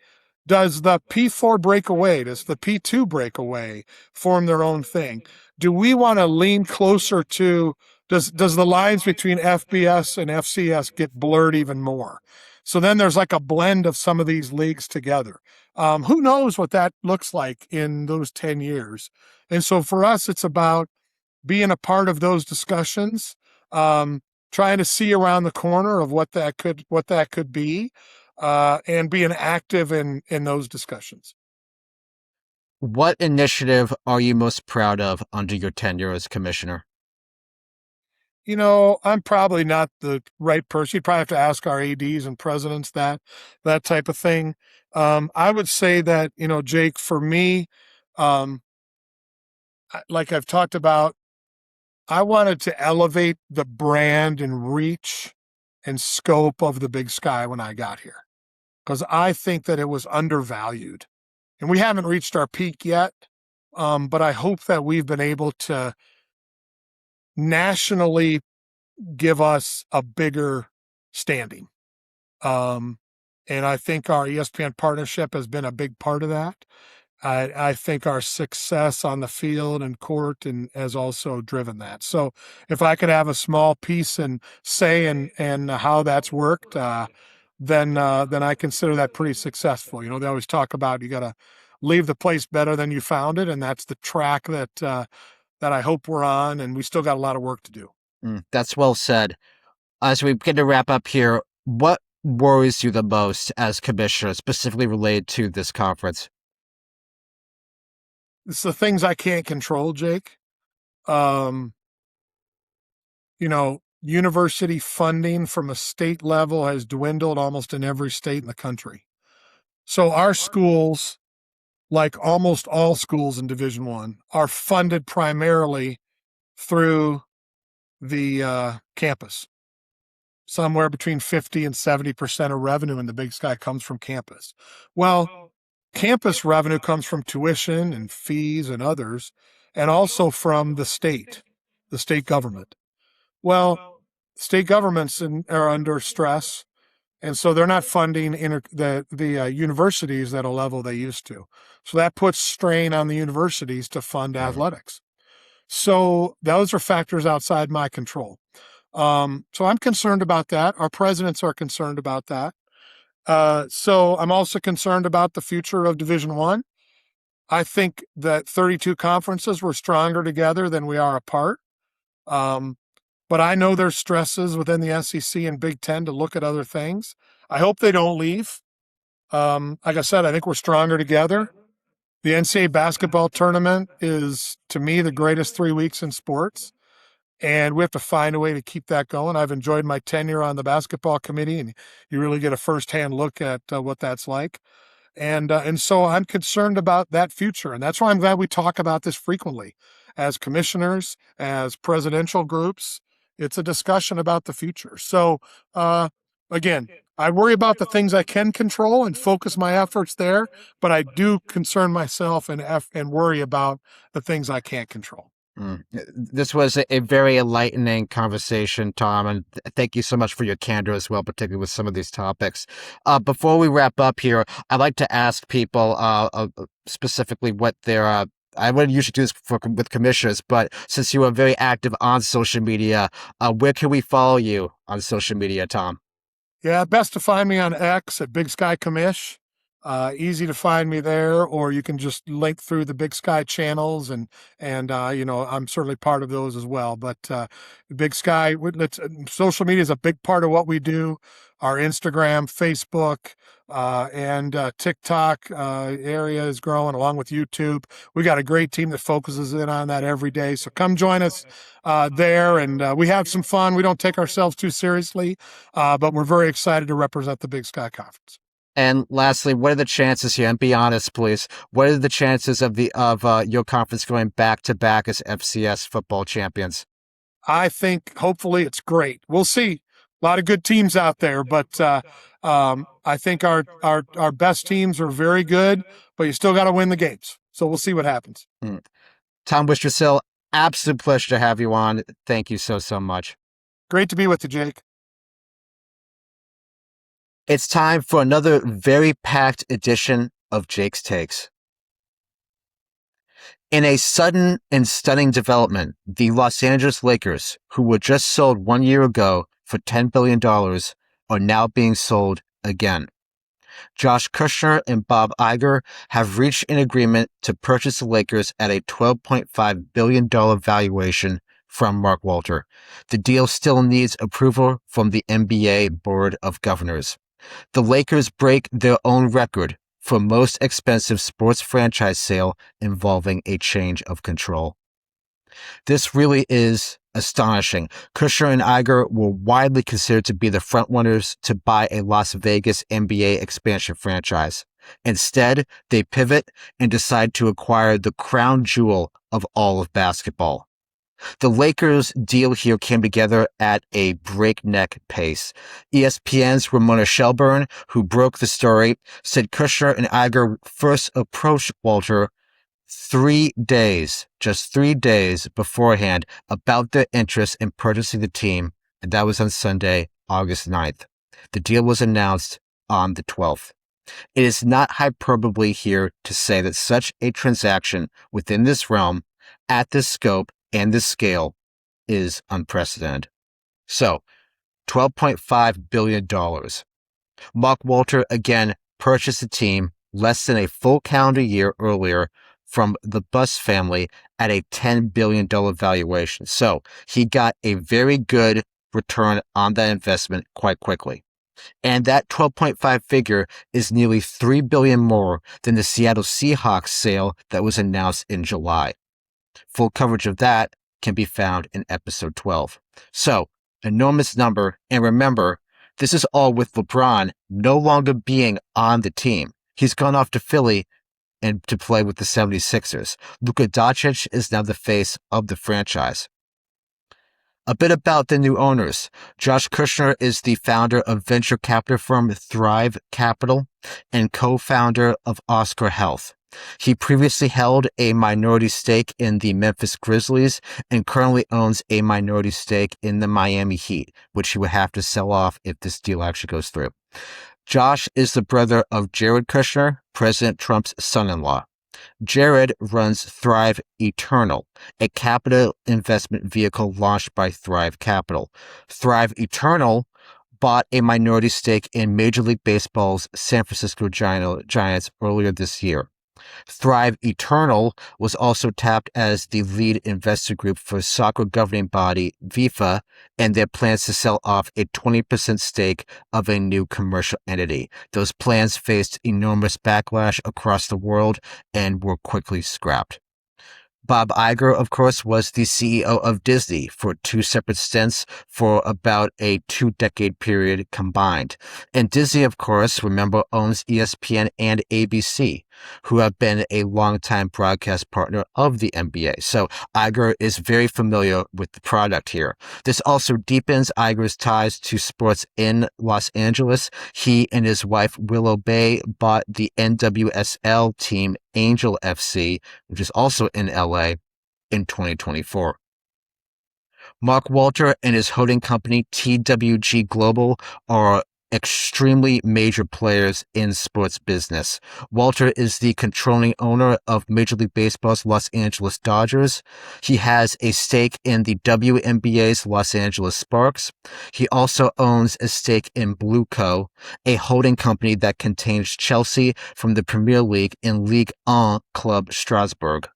Does the P4 break away? Does the P2 break away? Form their own thing? Do we want to lean closer to, does the lines between FBS and FCS get blurred even more? So then there's like a blend of some of these leagues together. Who knows what that looks like in those 10 years? And so for us, it's about being a part of those discussions, trying to see around the corner of what that could be, and being active in those discussions. What initiative are you most proud of under your tenure as commissioner? I'm probably not the right person. You'd probably have to ask our ADs and presidents that type of thing. I would say that, Jake, for me, like I've talked about, I wanted to elevate the brand and reach and scope of the Big Sky when I got here, because I think that it was undervalued. And we haven't reached our peak yet, but I hope that we've been able to nationally give us a bigger standing. And I think our ESPN partnership has been a big part of that. I think our success on the field and court has also driven that. So if I could have a small piece and say in how that's worked, then I consider that pretty successful. They always talk about you got to leave the place better than you found it, and that's the track that I hope we're on, and we still got a lot of work to do. That's well said. As we begin to wrap up here, what worries you the most as commissioner, specifically related to this conference? It's the things I can't control, Jake. University funding from a state level has dwindled almost in every state in the country. So our schools, like almost all schools in Division I, are funded primarily through the campus. Somewhere between 50 and 70% of revenue in the Big Sky comes from campus. Well, campus revenue comes from tuition and fees and others, and also from the state government. Well, state governments are under stress, and so they're not funding the universities at a level they used to. So that puts strain on the universities to fund athletics. So those are factors outside my control. So I'm concerned about that. Our presidents are concerned about that. So I'm also concerned about the future of Division I. I think that 32 conferences were stronger together than we are apart. But I know there's stresses within the SEC and Big Ten to look at other things. I hope they don't leave. Like I said, I think we're stronger together. The NCAA basketball tournament is, to me, the greatest 3 weeks in sports. And we have to find a way to keep that going. I've enjoyed my tenure on the basketball committee, and you really get a firsthand look at what that's like. And so I'm concerned about that future. And that's why I'm glad we talk about this frequently as commissioners, as presidential groups. It's a discussion about the future. So, again, I worry about the things I can control and focus my efforts there, but I do concern myself and worry about the things I can't control. This was a very enlightening conversation, Tom, and thank you so much for your candor as well, particularly with some of these topics. Before we wrap up here, I'd like to ask people specifically what their I wouldn't usually do this with commissioners, but since you are very active on social media, where can we follow you on social media, Tom? Yeah, best to find me on X at Big Sky Commish. Easy to find me there, or you can just link through the Big Sky channels, and I'm certainly part of those as well. But Big Sky, social media is a big part of what we do. Our Instagram, Facebook, and TikTok area is growing, along with YouTube. We got a great team that focuses in on that every day. So come join us there, and we have some fun. We don't take ourselves too seriously, but we're very excited to represent the Big Sky Conference. And lastly, what are the chances here? And be honest, please. What are the chances of your conference going back to back as FCS football champions? I think hopefully it's great. We'll see. A lot of good teams out there, but I think our best teams are very good. But you still got to win the games. So we'll see what happens. Tom Wistrcill, absolute pleasure to have you on. Thank you so much. Great to be with you, Jake. It's time for another very packed edition of Jake's Takes. In a sudden and stunning development, the Los Angeles Lakers, who were just sold 1 year ago for $10 billion, are now being sold again. Josh Kushner and Bob Iger have reached an agreement to purchase the Lakers at a $12.5 billion valuation from Mark Walter. The deal still needs approval from the NBA Board of Governors. The Lakers break their own record for most expensive sports franchise sale involving a change of control. This really is astonishing. Kushner and Iger were widely considered to be the frontrunners to buy a Las Vegas NBA expansion franchise. Instead, they pivot and decide to acquire the crown jewel of all of basketball. The Lakers deal here came together at a breakneck pace. ESPN's Ramona Shelburne, who broke the story, said Kushner and Iger first approached Walter just 3 days beforehand about their interest in purchasing the team, and that was on Sunday, August 9th. The deal was announced on the 12th. It is not hyperbole here to say that such a transaction within this realm, at this scope, and this scale is unprecedented. So, $12.5 billion. Mark Walter again purchased the team less than a full calendar year earlier from the Buss family at a $10 billion valuation. So he got a very good return on that investment quite quickly. And that 12.5 figure is nearly $3 billion more than the Seattle Seahawks sale that was announced in July. Full coverage of that can be found in episode 12. So, enormous number. And remember, this is all with LeBron no longer being on the team. He's gone off to Philly and to play with the 76ers. Luka Doncic is now the face of the franchise. A bit about the new owners. Josh Kushner is the founder of venture capital firm Thrive Capital and co-founder of Oscar Health. He previously held a minority stake in the Memphis Grizzlies and currently owns a minority stake in the Miami Heat, which he would have to sell off if this deal actually goes through. Josh is the brother of Jared Kushner, President Trump's son-in-law. Jared runs Thrive Eternal, a capital investment vehicle launched by Thrive Capital. Thrive Eternal bought a minority stake in Major League Baseball's San Francisco Giants earlier this year. Thrive Eternal was also tapped as the lead investor group for soccer governing body FIFA and their plans to sell off a 20% stake of a new commercial entity. Those plans faced enormous backlash across the world and were quickly scrapped. Bob Iger, of course, was the CEO of Disney for 2 separate stints for about a 2-decade period combined. And Disney, of course, remember, owns ESPN and ABC, who have been a longtime broadcast partner of the NBA. So Iger is very familiar with the product here. This also deepens Iger's ties to sports in Los Angeles. He and his wife, Willow Bay, bought the NWSL team Angel FC, which is also in LA, in 2024. Mark Walter and his holding company TWG Global are extremely major players in sports business. Walter is the controlling owner of Major League Baseball's Los Angeles Dodgers. He has a stake in the WNBA's Los Angeles Sparks. He also owns a stake in Blueco, a holding company that contains Chelsea from the Premier League and Ligue 1 club Strasbourg.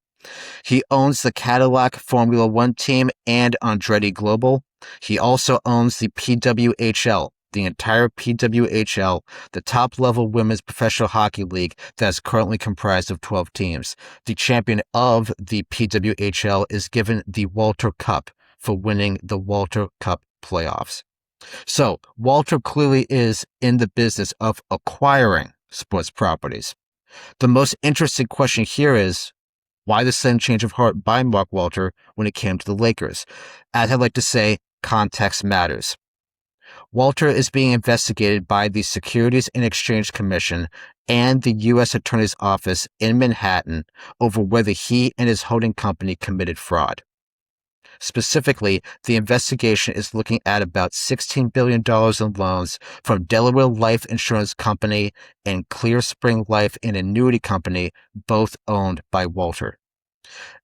He owns the Cadillac Formula One team and Andretti Global. He also owns the PWHL, the entire PWHL, the top-level women's professional hockey league that is currently comprised of 12 teams. The champion of the PWHL is given the Walter Cup for winning the Walter Cup playoffs. So, Walter clearly is in the business of acquiring sports properties. The most interesting question here is, why the sudden change of heart by Mark Walter when it came to the Lakers? As I'd like to say, context matters. Walter is being investigated by the Securities and Exchange Commission and the U.S. Attorney's Office in Manhattan over whether he and his holding company committed fraud. Specifically, the investigation is looking at about $16 billion in loans from Delaware Life Insurance Company and Clear Spring Life and Annuity Company, both owned by Walter.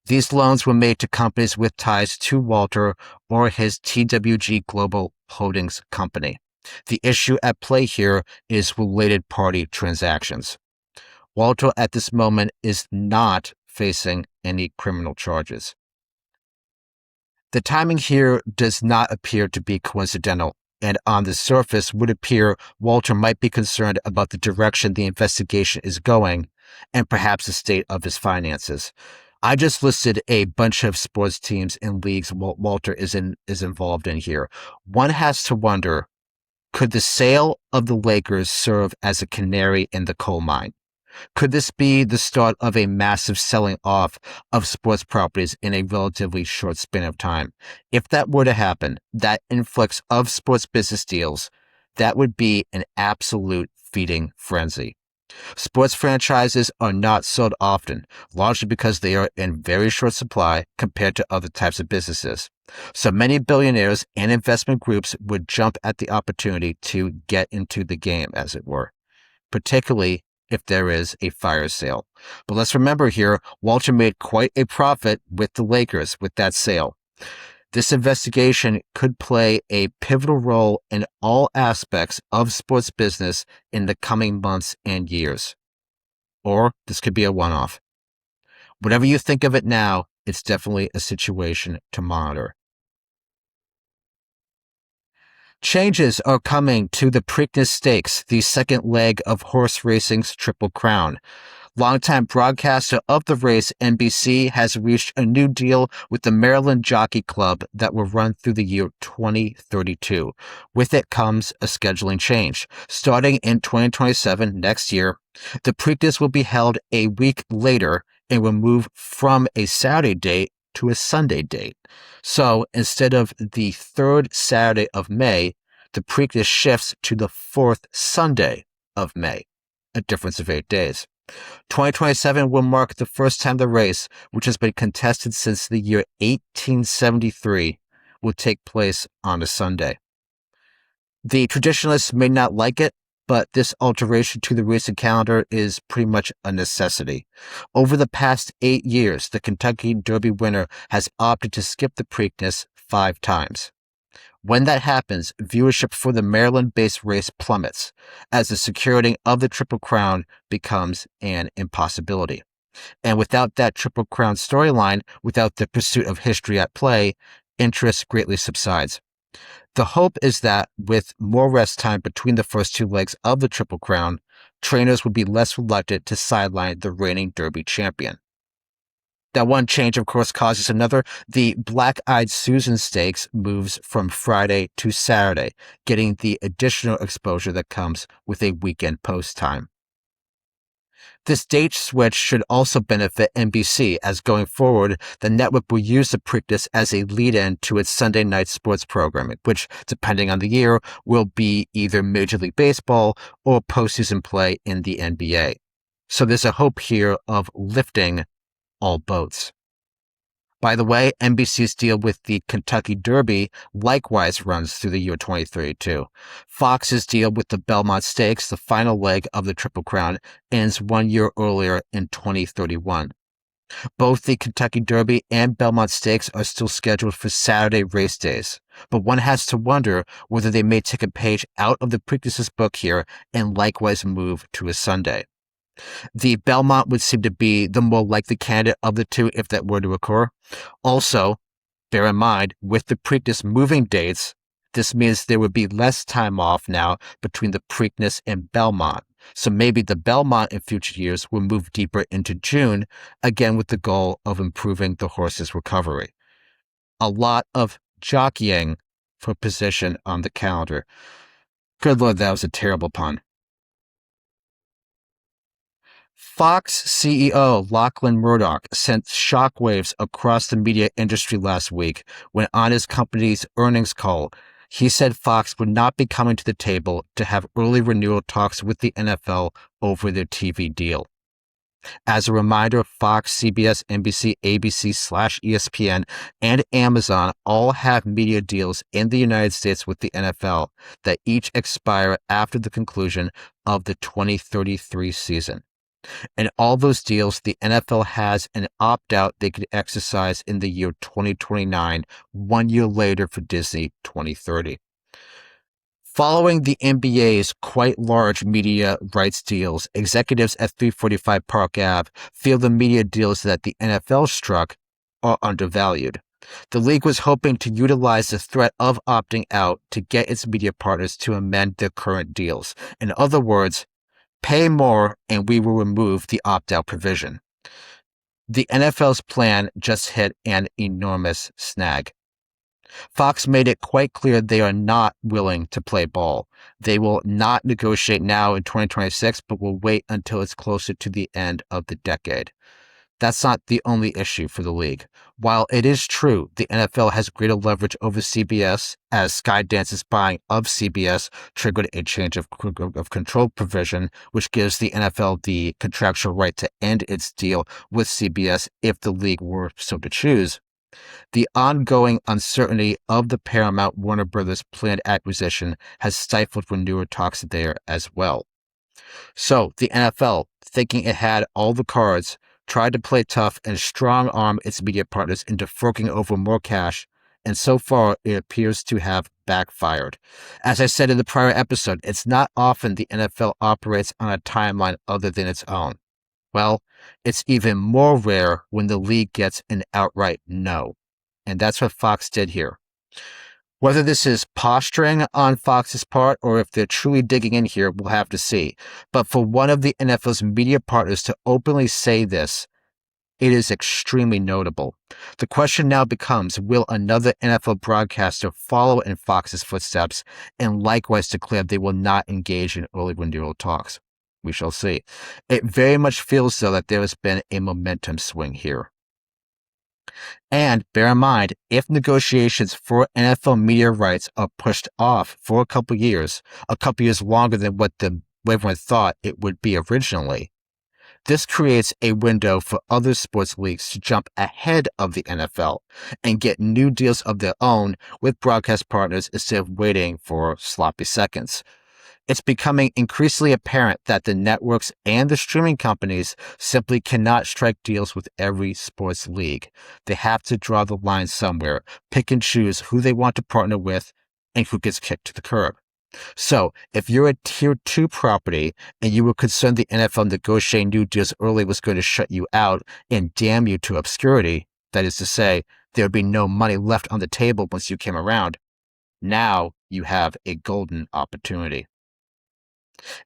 These loans were made to companies with ties to Walter or his TWG Global Holdings Company. The issue at play here is related party transactions. Walter at this moment is not facing any criminal charges. The timing here does not appear to be coincidental, and on the surface would appear Walter might be concerned about the direction the investigation is going and perhaps the state of his finances. I just listed a bunch of sports teams and leagues Walter is involved in here. One has to wonder, could the sale of the Lakers serve as a canary in the coal mine? Could this be the start of a massive selling off of sports properties in a relatively short span of time? If that were to happen, that influx of sports business deals, that would be an absolute feeding frenzy. Sports franchises are not sold often, largely because they are in very short supply compared to other types of businesses. So many billionaires and investment groups would jump at the opportunity to get into the game, as it were, particularly if there is a fire sale. But let's remember here, Walter made quite a profit with the Lakers with that sale. This investigation could play a pivotal role in all aspects of sports business in the coming months and years. Or this could be a one-off. Whatever you think of it now, it's definitely a situation to monitor. Changes are coming to the Preakness Stakes, the second leg of horse racing's Triple Crown. Longtime broadcaster of the race, NBC, has reached a new deal with the Maryland Jockey Club that will run through the year 2032. With it comes a scheduling change. Starting in 2027, next year, the Preakness will be held a week later and will move from a Saturday date to a Sunday date. So instead of the third Saturday of May, the Preakness shifts to the fourth Sunday of May, a difference of 8 days. 2027 will mark the first time the race, which has been contested since the year 1873, will take place on a Sunday. The traditionalists may not like it, but this alteration to the racing calendar is pretty much a necessity. Over the past 8 years, the Kentucky Derby winner has opted to skip the Preakness 5 times. When that happens, viewership for the Maryland-based race plummets, as the securing of the Triple Crown becomes an impossibility. And without that Triple Crown storyline, without the pursuit of history at play, interest greatly subsides. The hope is that with more rest time between the first 2 legs of the Triple Crown, trainers would be less reluctant to sideline the reigning Derby champion. That one change, of course, causes another. The Black-Eyed Susan Stakes moves from Friday to Saturday, getting the additional exposure that comes with a weekend post time. This date switch should also benefit NBC, as going forward, the network will use the Preakness as a lead-in to its Sunday night sports programming, which, depending on the year, will be either Major League Baseball or postseason play in the NBA. So there's a hope here of lifting all boats. By the way, NBC's deal with the Kentucky Derby likewise runs through the year 2032. Fox's deal with the Belmont Stakes, the final leg of the Triple Crown, ends 1 year earlier in 2031. Both the Kentucky Derby and Belmont Stakes are still scheduled for Saturday race days, but one has to wonder whether they may take a page out of the Preakness' book here and likewise move to a Sunday. The Belmont would seem to be the more likely candidate of the two if that were to occur. Also, bear in mind, with the Preakness moving dates, this means there would be less time off now between the Preakness and Belmont. So maybe the Belmont in future years will move deeper into June, again with the goal of improving the horse's recovery. A lot of jockeying for position on the calendar. Good Lord, that was a terrible pun. Fox CEO Lachlan Murdoch sent shockwaves across the media industry last week when on his company's earnings call, he said Fox would not be coming to the table to have early renewal talks with the NFL over their TV deal. As a reminder, Fox, CBS, NBC, ABC/ESPN, and Amazon all have media deals in the United States with the NFL that each expire after the conclusion of the 2033 season. In all those deals, the NFL has an opt-out they could exercise in the year 2029, 1 year later for Disney 2030. Following the NBA's quite large media rights deals, executives at 345 Park Ave feel the media deals that the NFL struck are undervalued. The league was hoping to utilize the threat of opting out to get its media partners to amend their current deals. In other words, pay more and we will remove the opt-out provision. The NFL's plan just hit an enormous snag. Fox made it quite clear they are not willing to play ball. They will not negotiate now in 2026, but will wait until it's closer to the end of the decade. That's not the only issue for the league. While it is true the NFL has greater leverage over CBS, as Skydance's buying of CBS triggered a change of control provision, which gives the NFL the contractual right to end its deal with CBS if the league were so to choose. The ongoing uncertainty of the Paramount Warner Brothers planned acquisition has stifled renewal talks there as well. So the NFL, thinking it had all the cards, tried to play tough and strong-arm its media partners into forking over more cash, and so far it appears to have backfired. As I said in the prior episode, it's not often the NFL operates on a timeline other than its own. Well, it's even more rare when the league gets an outright no, and that's what Fox did here. Whether this is posturing on Fox's part or if they're truly digging in here, we'll have to see. But for one of the NFL's media partners to openly say this, it is extremely notable. The question now becomes, will another NFL broadcaster follow in Fox's footsteps and likewise declare they will not engage in early renewal talks? We shall see. It very much feels though that there has been a momentum swing here. And bear in mind, if negotiations for NFL media rights are pushed off for a couple years longer than what everyone thought it would be originally, This creates a window for other sports leagues to jump ahead of the NFL and get new deals of their own with broadcast partners instead of waiting for sloppy seconds. It's becoming increasingly apparent that the networks and the streaming companies simply cannot strike deals with every sports league. They have to draw the line somewhere, pick and choose who they want to partner with, and who gets kicked to the curb. So, if you're a Tier 2 property and you were concerned the NFL negotiating new deals early was going to shut you out and damn you to obscurity, that is to say, there would be no money left on the table once you came around, now you have a golden opportunity.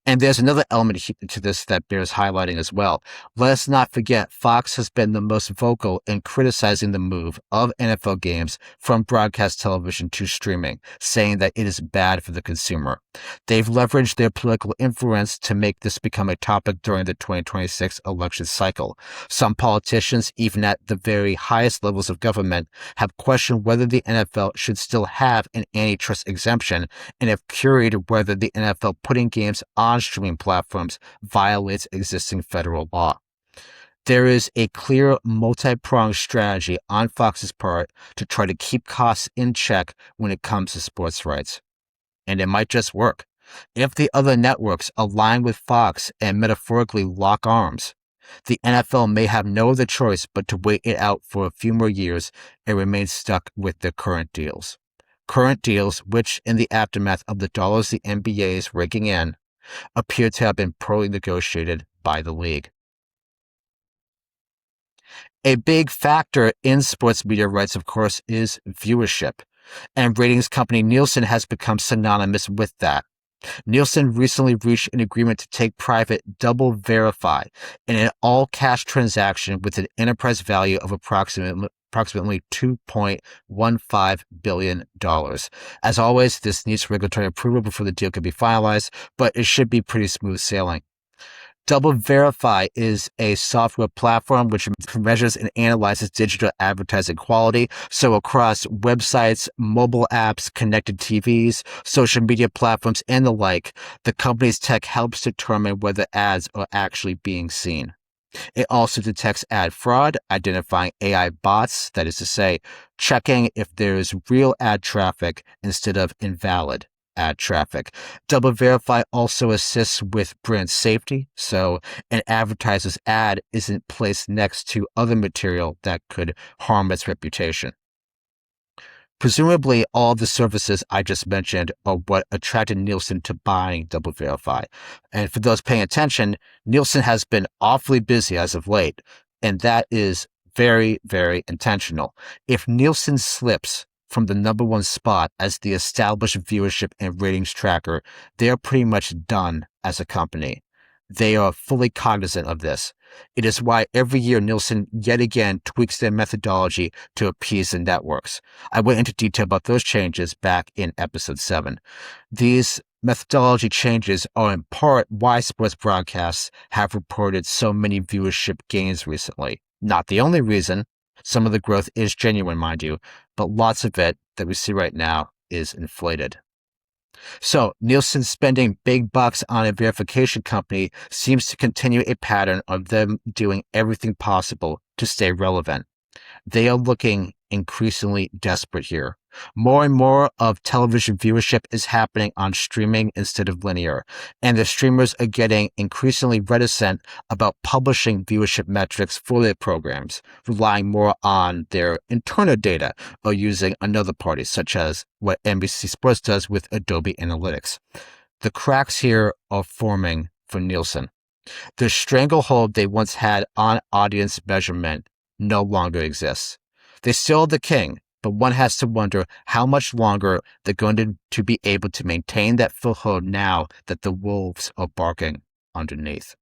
And there's another element to this that bears highlighting as well. Let us not forget, Fox has been the most vocal in criticizing the move of NFL games from broadcast television to streaming, saying that it is bad for the consumer. They've leveraged their political influence to make this become a topic during the 2026 election cycle. Some politicians, even at the very highest levels of government, have questioned whether the NFL should still have an antitrust exemption and have curated whether the NFL putting games on streaming platforms violates existing federal law. There is a clear multi-pronged strategy on Fox's part to try to keep costs in check when it comes to sports rights. And it might just work. If the other networks align with Fox and metaphorically lock arms, the NFL may have no other choice but to wait it out for a few more years and remain stuck with their current deals. Current deals, which in the aftermath of the dollars the NBA is raking in, appear to have been poorly negotiated by the league. A big factor in sports media rights, of course, is viewership, and ratings company Nielsen has become synonymous with that. Nielsen recently reached an agreement to take private DoubleVerify in an all-cash transaction with an enterprise value of approximately $2.15 billion. As always, this needs regulatory approval before the deal can be finalized, but it should be pretty smooth sailing. DoubleVerify is a software platform which measures and analyzes digital advertising quality. So across websites, mobile apps, connected TVs, social media platforms, and the like, the company's tech helps determine whether ads are actually being seen. It also detects ad fraud, identifying AI bots, that is to say, checking if there is real ad traffic instead of invalid ad traffic. DoubleVerify also assists with brand safety, so an advertiser's ad isn't placed next to other material that could harm its reputation. Presumably, all the services I just mentioned are what attracted Nielsen to buying DoubleVerify. And for those paying attention, Nielsen has been awfully busy as of late, and that is very, very intentional. If Nielsen slips from the number one spot as the established viewership and ratings tracker, they are pretty much done as a company. They are fully cognizant of this. It is why every year Nielsen yet again tweaks their methodology to appease the networks. I went into detail about those changes back in episode 7. These methodology changes are in part why sports broadcasts have reported so many viewership gains recently. Not the only reason. Some of the growth is genuine, mind you, but lots of it that we see right now is inflated. So, Nielsen spending big bucks on a verification company seems to continue a pattern of them doing everything possible to stay relevant. They are looking increasingly desperate here. More and more of television viewership is happening on streaming instead of linear, and the streamers are getting increasingly reticent about publishing viewership metrics for their programs, relying more on their internal data or using another party, such as what NBC Sports does with Adobe Analytics. The cracks here are forming for Nielsen. The stranglehold they once had on audience measurement no longer exists. They still are the king, but one has to wonder how much longer they're going to be able to maintain that foothold now that the wolves are barking underneath.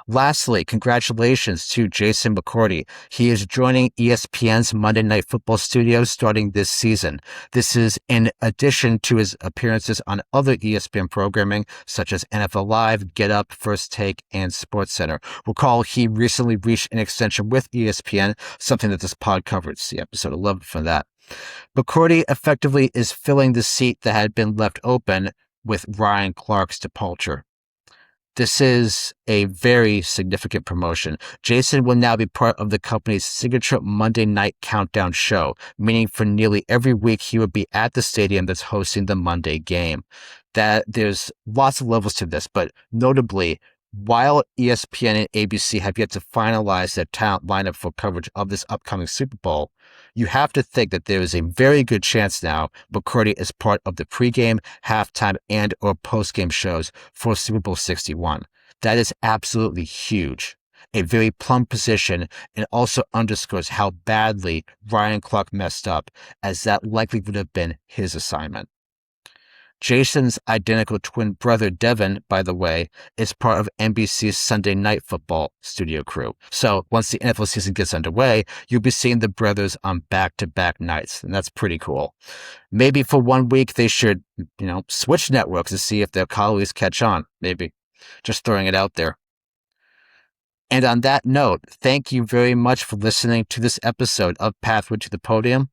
Lastly, congratulations to Jason McCourty. He is joining ESPN's Monday Night Football studios starting this season. This is in addition to his appearances on other ESPN programming such as NFL Live, Get Up, First Take, and SportsCenter. Recall he recently reached an extension with ESPN, something that this pod covered. See episode 11 for that. McCourty effectively is filling the seat that had been left open with Ryan Clark's departure. This is a very significant promotion. Jason will now be part of the company's signature Monday night countdown show, meaning for nearly every week he will be at the stadium that's hosting the Monday game. That there's lots of levels to this, but notably, while ESPN and ABC have yet to finalize their talent lineup for coverage of this upcoming Super Bowl, you have to think that there is a very good chance now McCourty is part of the pregame, halftime, and or postgame shows for Super Bowl 61. That is absolutely huge. A very plum position, and also underscores how badly Ryan Clark messed up, as that likely would have been his assignment. Jason's identical twin brother, Devin, by the way, is part of NBC's Sunday Night Football studio crew. So once the NFL season gets underway, you'll be seeing the brothers on back-to-back nights, and that's pretty cool. Maybe for 1 week they should, switch networks to see if their colleagues catch on. Maybe. Just throwing it out there. And on that note, thank you very much for listening to this episode of Pathway to the Podium.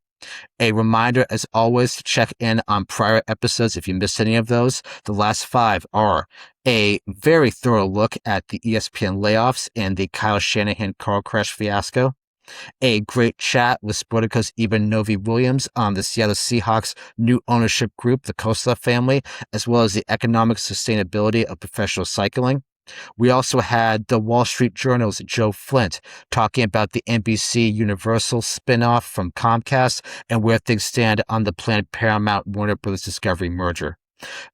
A reminder, as always, to check in on prior episodes if you missed any of those. The last 5 are a very thorough look at the ESPN layoffs and the Kyle Shanahan car crash fiasco, a great chat with Sportico's Eben Novy-Williams on the Seattle Seahawks' new ownership group, the Kosla family, as well as the economic sustainability of professional cycling. We also had the Wall Street Journal's Joe Flint talking about the NBC Universal spinoff from Comcast and where things stand on the planned Paramount Warner Bros. Discovery merger.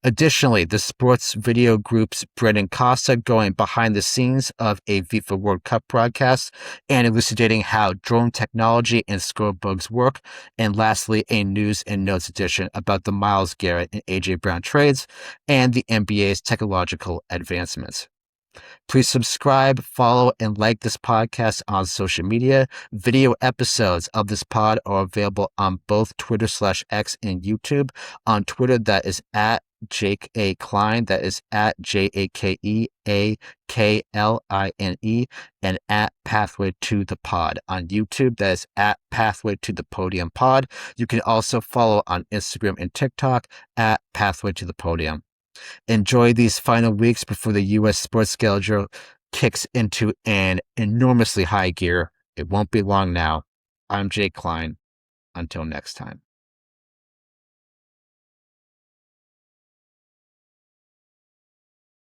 Additionally, the Sports Video Group's Brendan Costa going behind the scenes of a FIFA World Cup broadcast and elucidating how drone technology and scorebugs work. And lastly, a news and notes edition about the Myles Garrett and AJ Brown trades and the NBA's technological advancements. Please subscribe, follow, and like this podcast on social media. Video episodes of this pod are available on both Twitter/X and YouTube. On Twitter, that is at Jake A. Klein, that is at JakeAKline, and at Pathway to the Pod. On YouTube, that is at Pathway to the Podium Pod. You can also follow on Instagram and TikTok at Pathway to the Podium. Enjoy these final weeks before the U.S. sports schedule kicks into an enormously high gear. It won't be long now. I'm Jake Klein. Until next time.